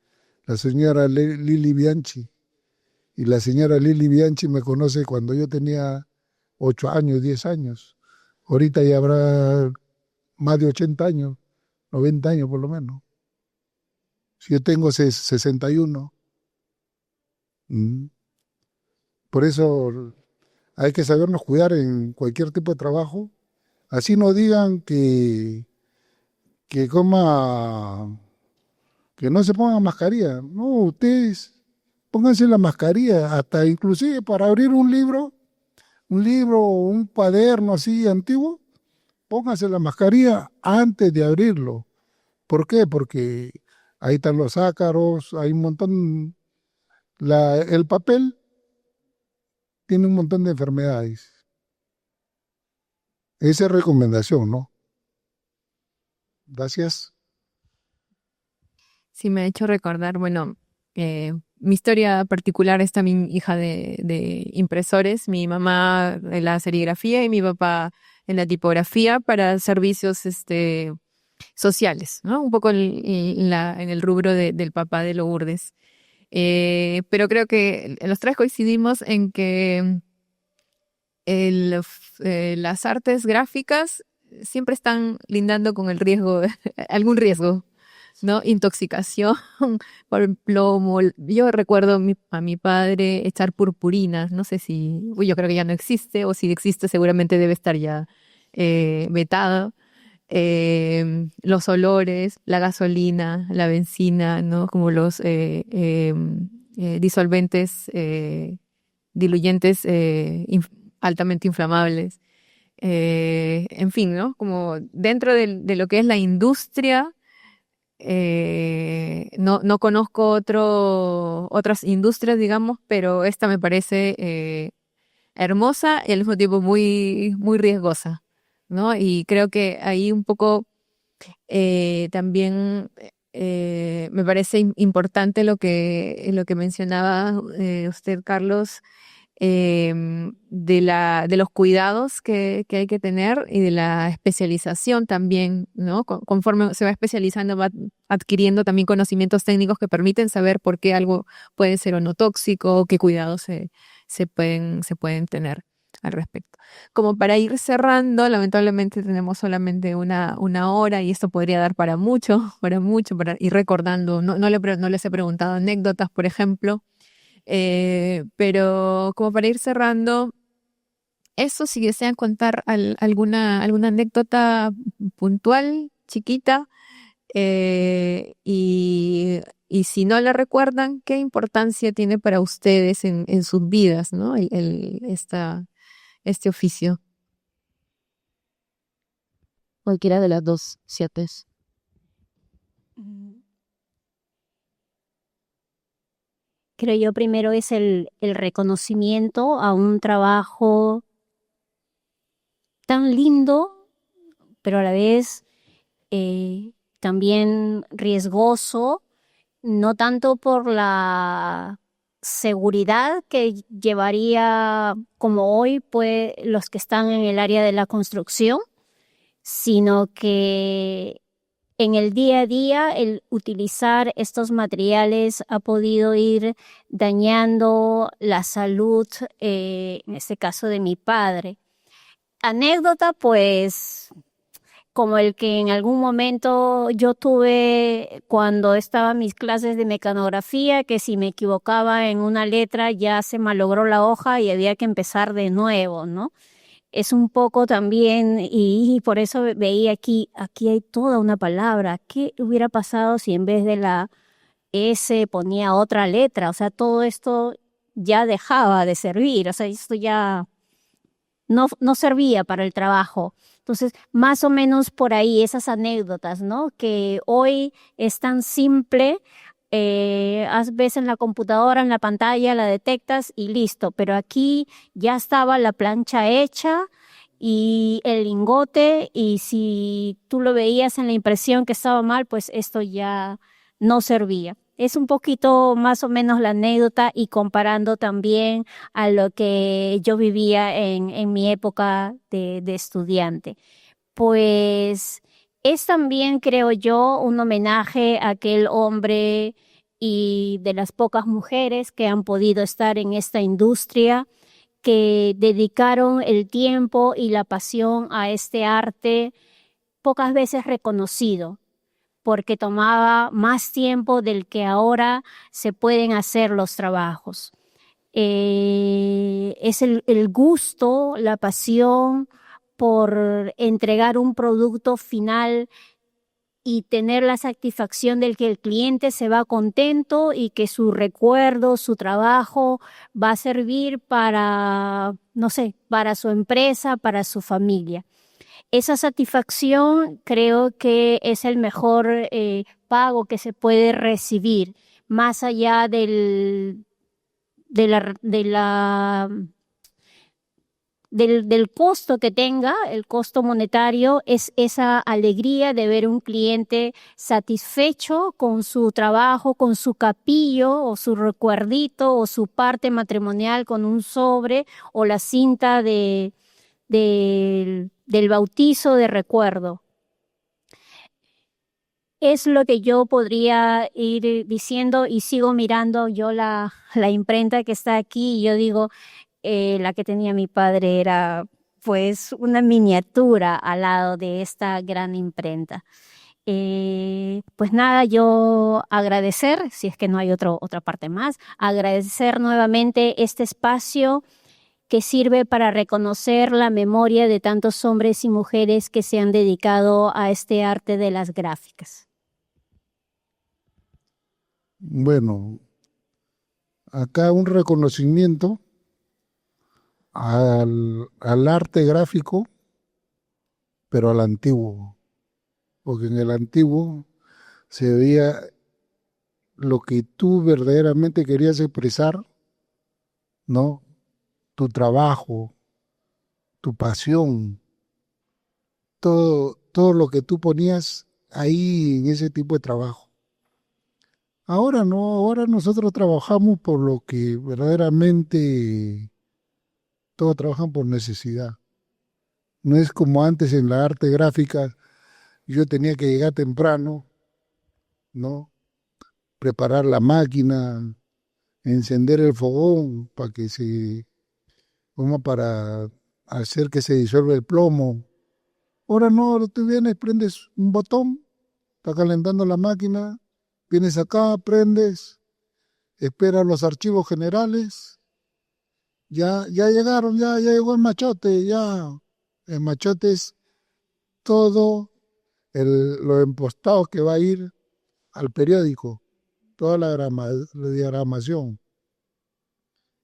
la señora Lili Bianchi. Y la señora Lili Bianchi me conoce cuando yo tenía 8 años, 10 años. Ahorita ya habrá más de 80 años, 90 años por lo menos. Si yo tengo 61. Por eso hay que sabernos cuidar en cualquier tipo de trabajo. Así no digan que que no se pongan mascarilla. No, ustedes pónganse la mascarilla, hasta inclusive para abrir un libro o un cuaderno así antiguo, pónganse la mascarilla antes de abrirlo. ¿Por qué? Porque ahí están los ácaros, hay un montón, el papel tiene un montón de enfermedades. Esa es recomendación, ¿no? Gracias. Sí, me ha hecho recordar, bueno, mi historia particular es también hija de impresores, mi mamá en la serigrafía y mi papá en la tipografía para servicios sociales, ¿no? Un poco en el rubro del papá de Lourdes. Pero creo que los tres coincidimos en que las artes gráficas siempre están lindando con el riesgo, algún riesgo, ¿no? Intoxicación por plomo. Yo recuerdo a mi padre echar purpurinas, no sé si, yo creo que ya no existe, o si existe seguramente debe estar ya vetado. Los olores, la gasolina, la benzina, ¿no? Como los disolventes, diluyentes altamente inflamables. En fin, ¿no? Como dentro de lo que es la industria, no conozco otras industrias, digamos, pero esta me parece hermosa y al mismo tiempo muy, muy riesgosa, ¿no? Y creo que ahí un poco también me parece importante lo que mencionaba usted, Carlos, de los cuidados que hay que tener y de la especialización también, ¿no? Conforme se va especializando, va adquiriendo también conocimientos técnicos que permiten saber por qué algo puede ser o no tóxico, qué cuidados se pueden tener al respecto. Como para ir cerrando, lamentablemente tenemos solamente una hora y esto podría dar para mucho, para ir recordando. No les he preguntado anécdotas, por ejemplo. Pero como para ir cerrando, eso, si desean contar alguna anécdota puntual, chiquita, y si no la recuerdan, ¿qué importancia tiene para ustedes en sus vidas, ¿no? Este oficio. Cualquiera de las dos, siete. Creo yo primero es el reconocimiento a un trabajo tan lindo, pero a la vez también riesgoso, no tanto por la seguridad que llevaría como hoy pues los que están en el área de la construcción, sino que en el día a día el utilizar estos materiales ha podido ir dañando la salud, en este caso de mi padre. Anécdota, pues, como el que en algún momento yo tuve cuando estaba en mis clases de mecanografía, que si me equivocaba en una letra ya se malogró la hoja y había que empezar de nuevo, ¿no? Es un poco también, y por eso veía aquí hay toda una palabra. ¿Qué hubiera pasado si en vez de la S ponía otra letra? O sea, todo esto ya dejaba de servir, o sea, esto ya no servía para el trabajo. Entonces, más o menos por ahí esas anécdotas, ¿no? Que hoy es tan simple, ves en la computadora, en la pantalla, la detectas y listo. Pero aquí ya estaba la plancha hecha y el lingote, y si tú lo veías en la impresión que estaba mal, pues esto ya no servía. Es un poquito más o menos la anécdota y comparando también a lo que yo vivía en mi época de estudiante. Pues es también, creo yo, un homenaje a aquel hombre y de las pocas mujeres que han podido estar en esta industria, que dedicaron el tiempo y la pasión a este arte pocas veces reconocido, porque tomaba más tiempo del que ahora se pueden hacer los trabajos. Es el gusto, la pasión por entregar un producto final y tener la satisfacción del que el cliente se va contento y que su recuerdo, su trabajo va a servir para, no sé, para su empresa, para su familia. Esa satisfacción creo que es el mejor pago que se puede recibir, más allá del costo que tenga, el costo monetario. Es esa alegría de ver un cliente satisfecho con su trabajo, con su capillo o su recuerdito o su parte matrimonial con un sobre o la cinta del bautizo de recuerdo. Es lo que yo podría ir diciendo, y sigo mirando yo la imprenta que está aquí y yo digo, la que tenía mi padre era pues una miniatura al lado de esta gran imprenta. Pues nada, yo agradecer, si es que no hay otra parte más, agradecer nuevamente este espacio que sirve para reconocer la memoria de tantos hombres y mujeres que se han dedicado a este arte de las gráficas. Bueno, acá un reconocimiento al arte gráfico, pero al antiguo, porque en el antiguo se veía lo que tú verdaderamente querías expresar, ¿no? Tu trabajo, tu pasión, todo lo que tú ponías ahí en ese tipo de trabajo. Ahora no, ahora nosotros trabajamos por lo que verdaderamente todos trabajan por necesidad. No es como antes en la arte gráfica, yo tenía que llegar temprano, ¿no? Preparar la máquina, encender el fogón como para hacer que se disuelva el plomo. Ahora no, tú vienes, prendes un botón, está calentando la máquina, vienes acá, prendes, esperas los archivos generales, ya llegaron, ya llegó el machote, ya. El machote es todo lo empostado que va a ir al periódico, toda la diagramación,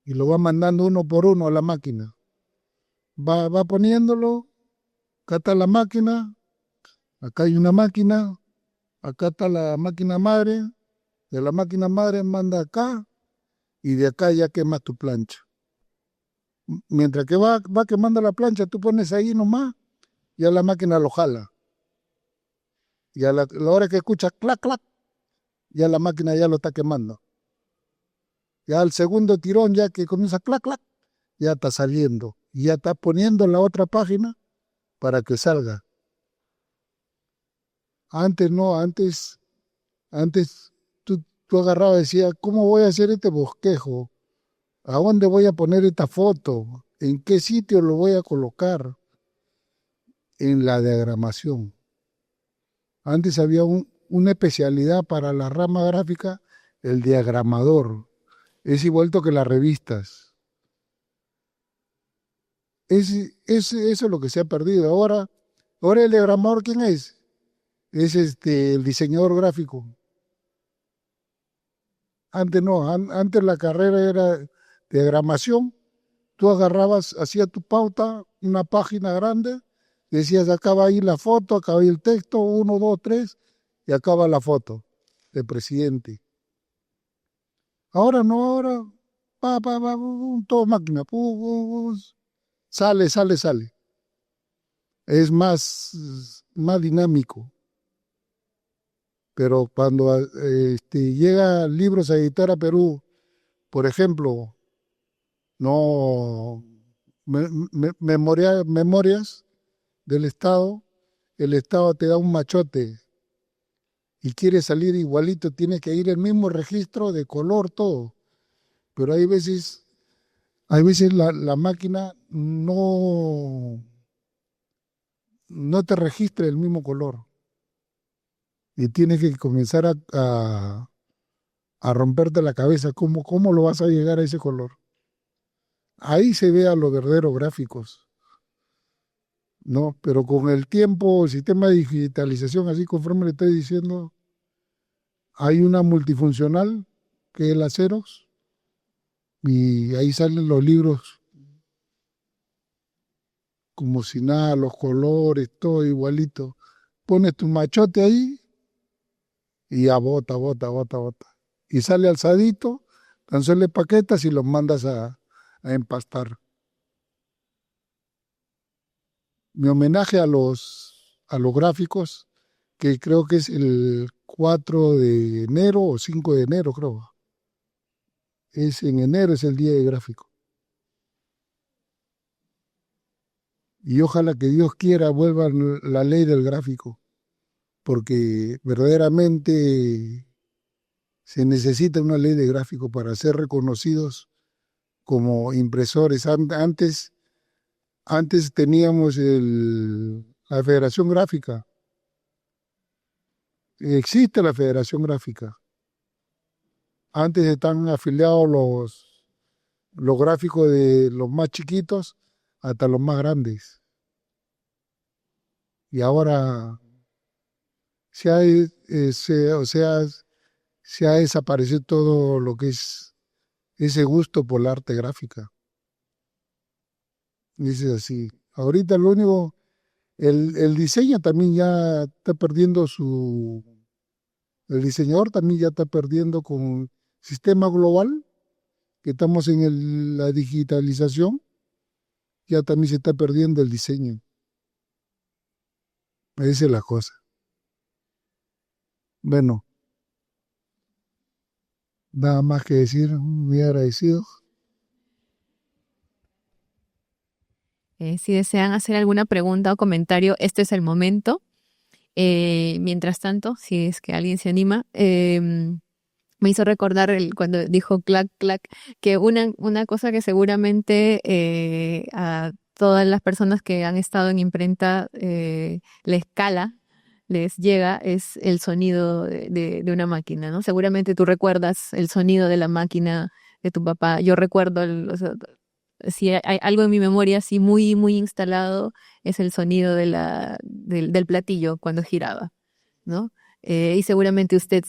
y lo va mandando uno por uno a la máquina. Va poniéndolo, acá está la máquina, acá hay una máquina, acá está la máquina madre, de la máquina madre manda acá, y de acá ya quemas tu plancha. Mientras que va quemando la plancha, tú pones ahí nomás, ya la máquina lo jala. Y a la hora que escucha clac, clac, ya la máquina ya lo está quemando. Ya al segundo tirón, ya que comienza clac, clac, ya está saliendo. Y ya está poniendo en la otra página para que salga. Antes no, antes tú agarrabas y decías, ¿cómo voy a hacer este bosquejo? ¿A dónde voy a poner esta foto? ¿En qué sitio lo voy a colocar? En la diagramación. Antes había una especialidad para la rama gráfica, el diagramador. Es igual que las revistas. Eso es lo que se ha perdido. Ahora el diagramador, ¿quién es? Es el diseñador gráfico. Antes no, antes la carrera era diagramación. Tú agarrabas, hacías tu pauta, una página grande, decías, acá va ahí la foto, acá va ahí el texto, 1, 2, 3, y acaba la foto del presidente. Ahora no, ahora, todo máquina, sale. Es más dinámico. Pero cuando llega Libros a Editora Perú, por ejemplo, no memorias del Estado, el Estado te da un machote y quiere salir igualito, tiene que ir el mismo registro de color, todo. Pero hay veces la máquina no te registra el mismo color y tienes que comenzar a romperte la cabeza cómo lo vas a llegar a ese color. Ahí se ve a los verdaderos gráficos, ¿no? Pero con el tiempo, el sistema de digitalización, así conforme le estoy diciendo, hay una multifuncional que es la Xerox y ahí salen los libros como si nada, los colores, todo igualito. Pones tu machote ahí y ya bota. Y sale alzadito, tan solo le paquetas y los mandas a empastar. Mi homenaje a los gráficos, que creo que es el 4 de enero o 5 de enero, creo. En enero es el día de gráfico. Y ojalá que Dios quiera vuelva la ley del gráfico, porque verdaderamente se necesita una ley de gráfico para ser reconocidos como impresores. Antes teníamos la Federación Gráfica. Existe la Federación Gráfica. Antes están afiliados los gráficos de los más chiquitos hasta los más grandes. Y ahora se ha desaparecido todo lo que es ese gusto por la arte gráfica. Dice así. Ahorita lo único, el diseño también ya está perdiendo el diseñador también ya está perdiendo con sistema global, que estamos en la digitalización, ya también se está perdiendo el diseño. Esa es la cosa. Bueno, nada más que decir, muy agradecido. Si desean hacer alguna pregunta o comentario, este es el momento. Mientras tanto, si es que alguien se anima, me hizo recordar cuando dijo clac, clac, que una cosa que seguramente a todas las personas que han estado en imprenta les cala, les llega, es el sonido de una máquina, ¿no? Seguramente tú recuerdas el sonido de la máquina de tu papá. Yo recuerdo, si hay algo en mi memoria así muy, muy instalado, es el sonido del platillo cuando giraba, ¿no? Y seguramente usted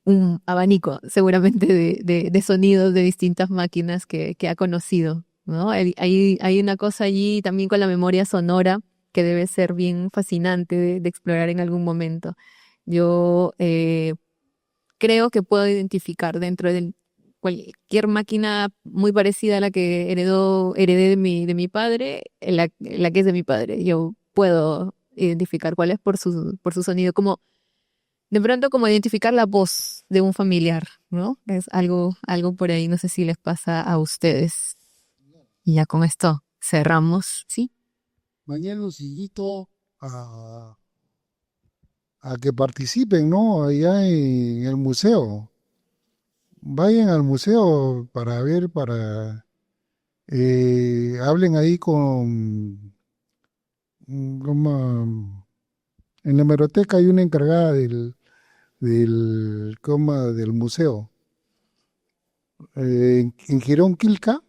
un abanico, seguramente de sonidos de distintas máquinas que ha conocido, ¿no? Hay una cosa allí también con la memoria sonora que debe ser bien fascinante de explorar en algún momento. Yo creo que puedo identificar dentro de cualquier máquina muy parecida a la que heredé de mi padre, la que es de mi padre. Yo puedo identificar cuál es por su sonido, como de pronto como identificar la voz de un familiar, ¿no? Es algo por ahí, no sé si les pasa a ustedes. Y ya con esto cerramos, ¿sí? Mañana los invito a que participen, ¿no? Allá en el museo. Vayan al museo para ver, hablen ahí en la hemeroteca hay una encargada del museo. En Girón Quilca,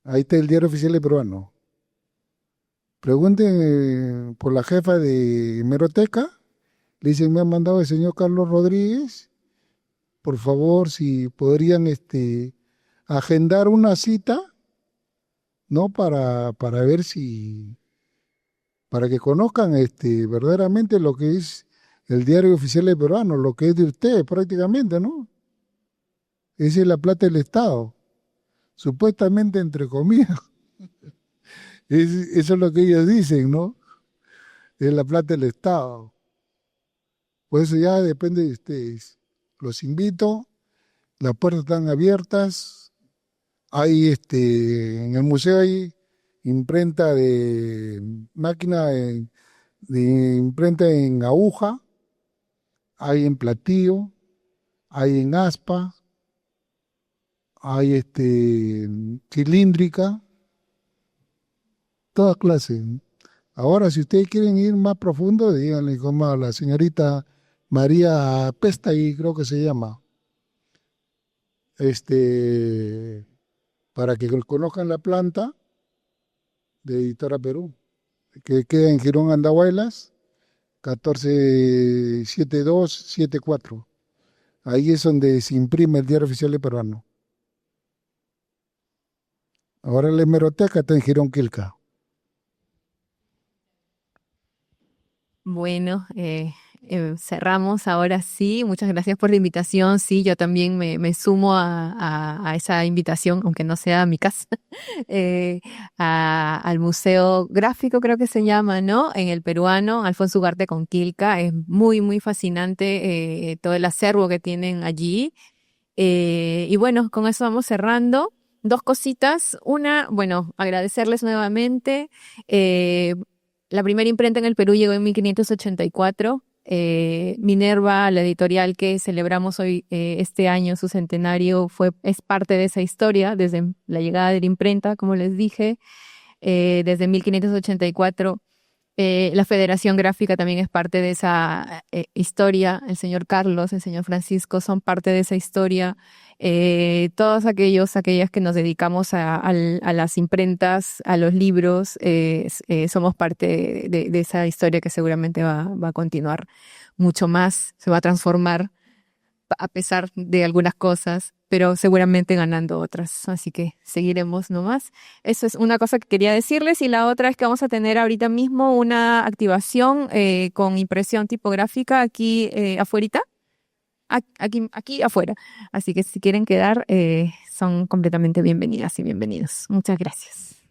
ahí está el Diario Oficial Peruano. Pregunten por la jefa de hemeroteca, le dicen, me ha mandado el señor Carlos Rodríguez, por favor, si podrían agendar una cita, ¿no? Para ver para que conozcan verdaderamente lo que es el Diario Oficial Peruano, lo que es de ustedes prácticamente, ¿no? Esa es la plata del Estado, supuestamente entre comillas. Eso es lo que ellos dicen, ¿no? Es la plata del Estado. Pues eso ya depende de ustedes. Los invito, las puertas están abiertas. Hay en el museo hay imprenta de máquina de imprenta en aguja, hay en platillo, hay en aspa, hay cilíndrica, todas clases. Ahora, si ustedes quieren ir más profundo, díganle como a la señorita María Pestay, creo que se llama, para que conozcan la planta de Editora Perú, que queda en Girón Andahuaylas, 147274. Ahí es donde se imprime el Diario Oficial Peruano. Ahora la hemeroteca está en Girón Quilca. Bueno, cerramos ahora sí. Muchas gracias por la invitación. Sí, yo también me sumo a esa invitación, aunque no sea a mi casa, al Museo Gráfico, creo que se llama, ¿no? En el peruano, Alfonso Ugarte con Quilca. Es muy, muy fascinante todo el acervo que tienen allí. Y bueno, con eso vamos cerrando. Dos cositas. Una, bueno, agradecerles nuevamente. La primera imprenta en el Perú llegó en 1584. Minerva, la editorial que celebramos hoy, este año, su centenario, es parte de esa historia, desde la llegada de la imprenta, como les dije, desde 1584. La Federación Gráfica también es parte de esa historia. El señor Carlos, el señor Francisco son parte de esa historia. Todos aquellas que nos dedicamos a las imprentas, a los libros, somos parte de esa historia que seguramente va a continuar mucho más, se va a transformar a pesar de algunas cosas, pero seguramente ganando otras. Así que seguiremos nomás. Eso es una cosa que quería decirles. Y la otra es que vamos a tener ahorita mismo una activación con impresión tipográfica aquí afuerita. Aquí afuera. Así que si quieren quedar, son completamente bienvenidas y bienvenidos. Muchas gracias.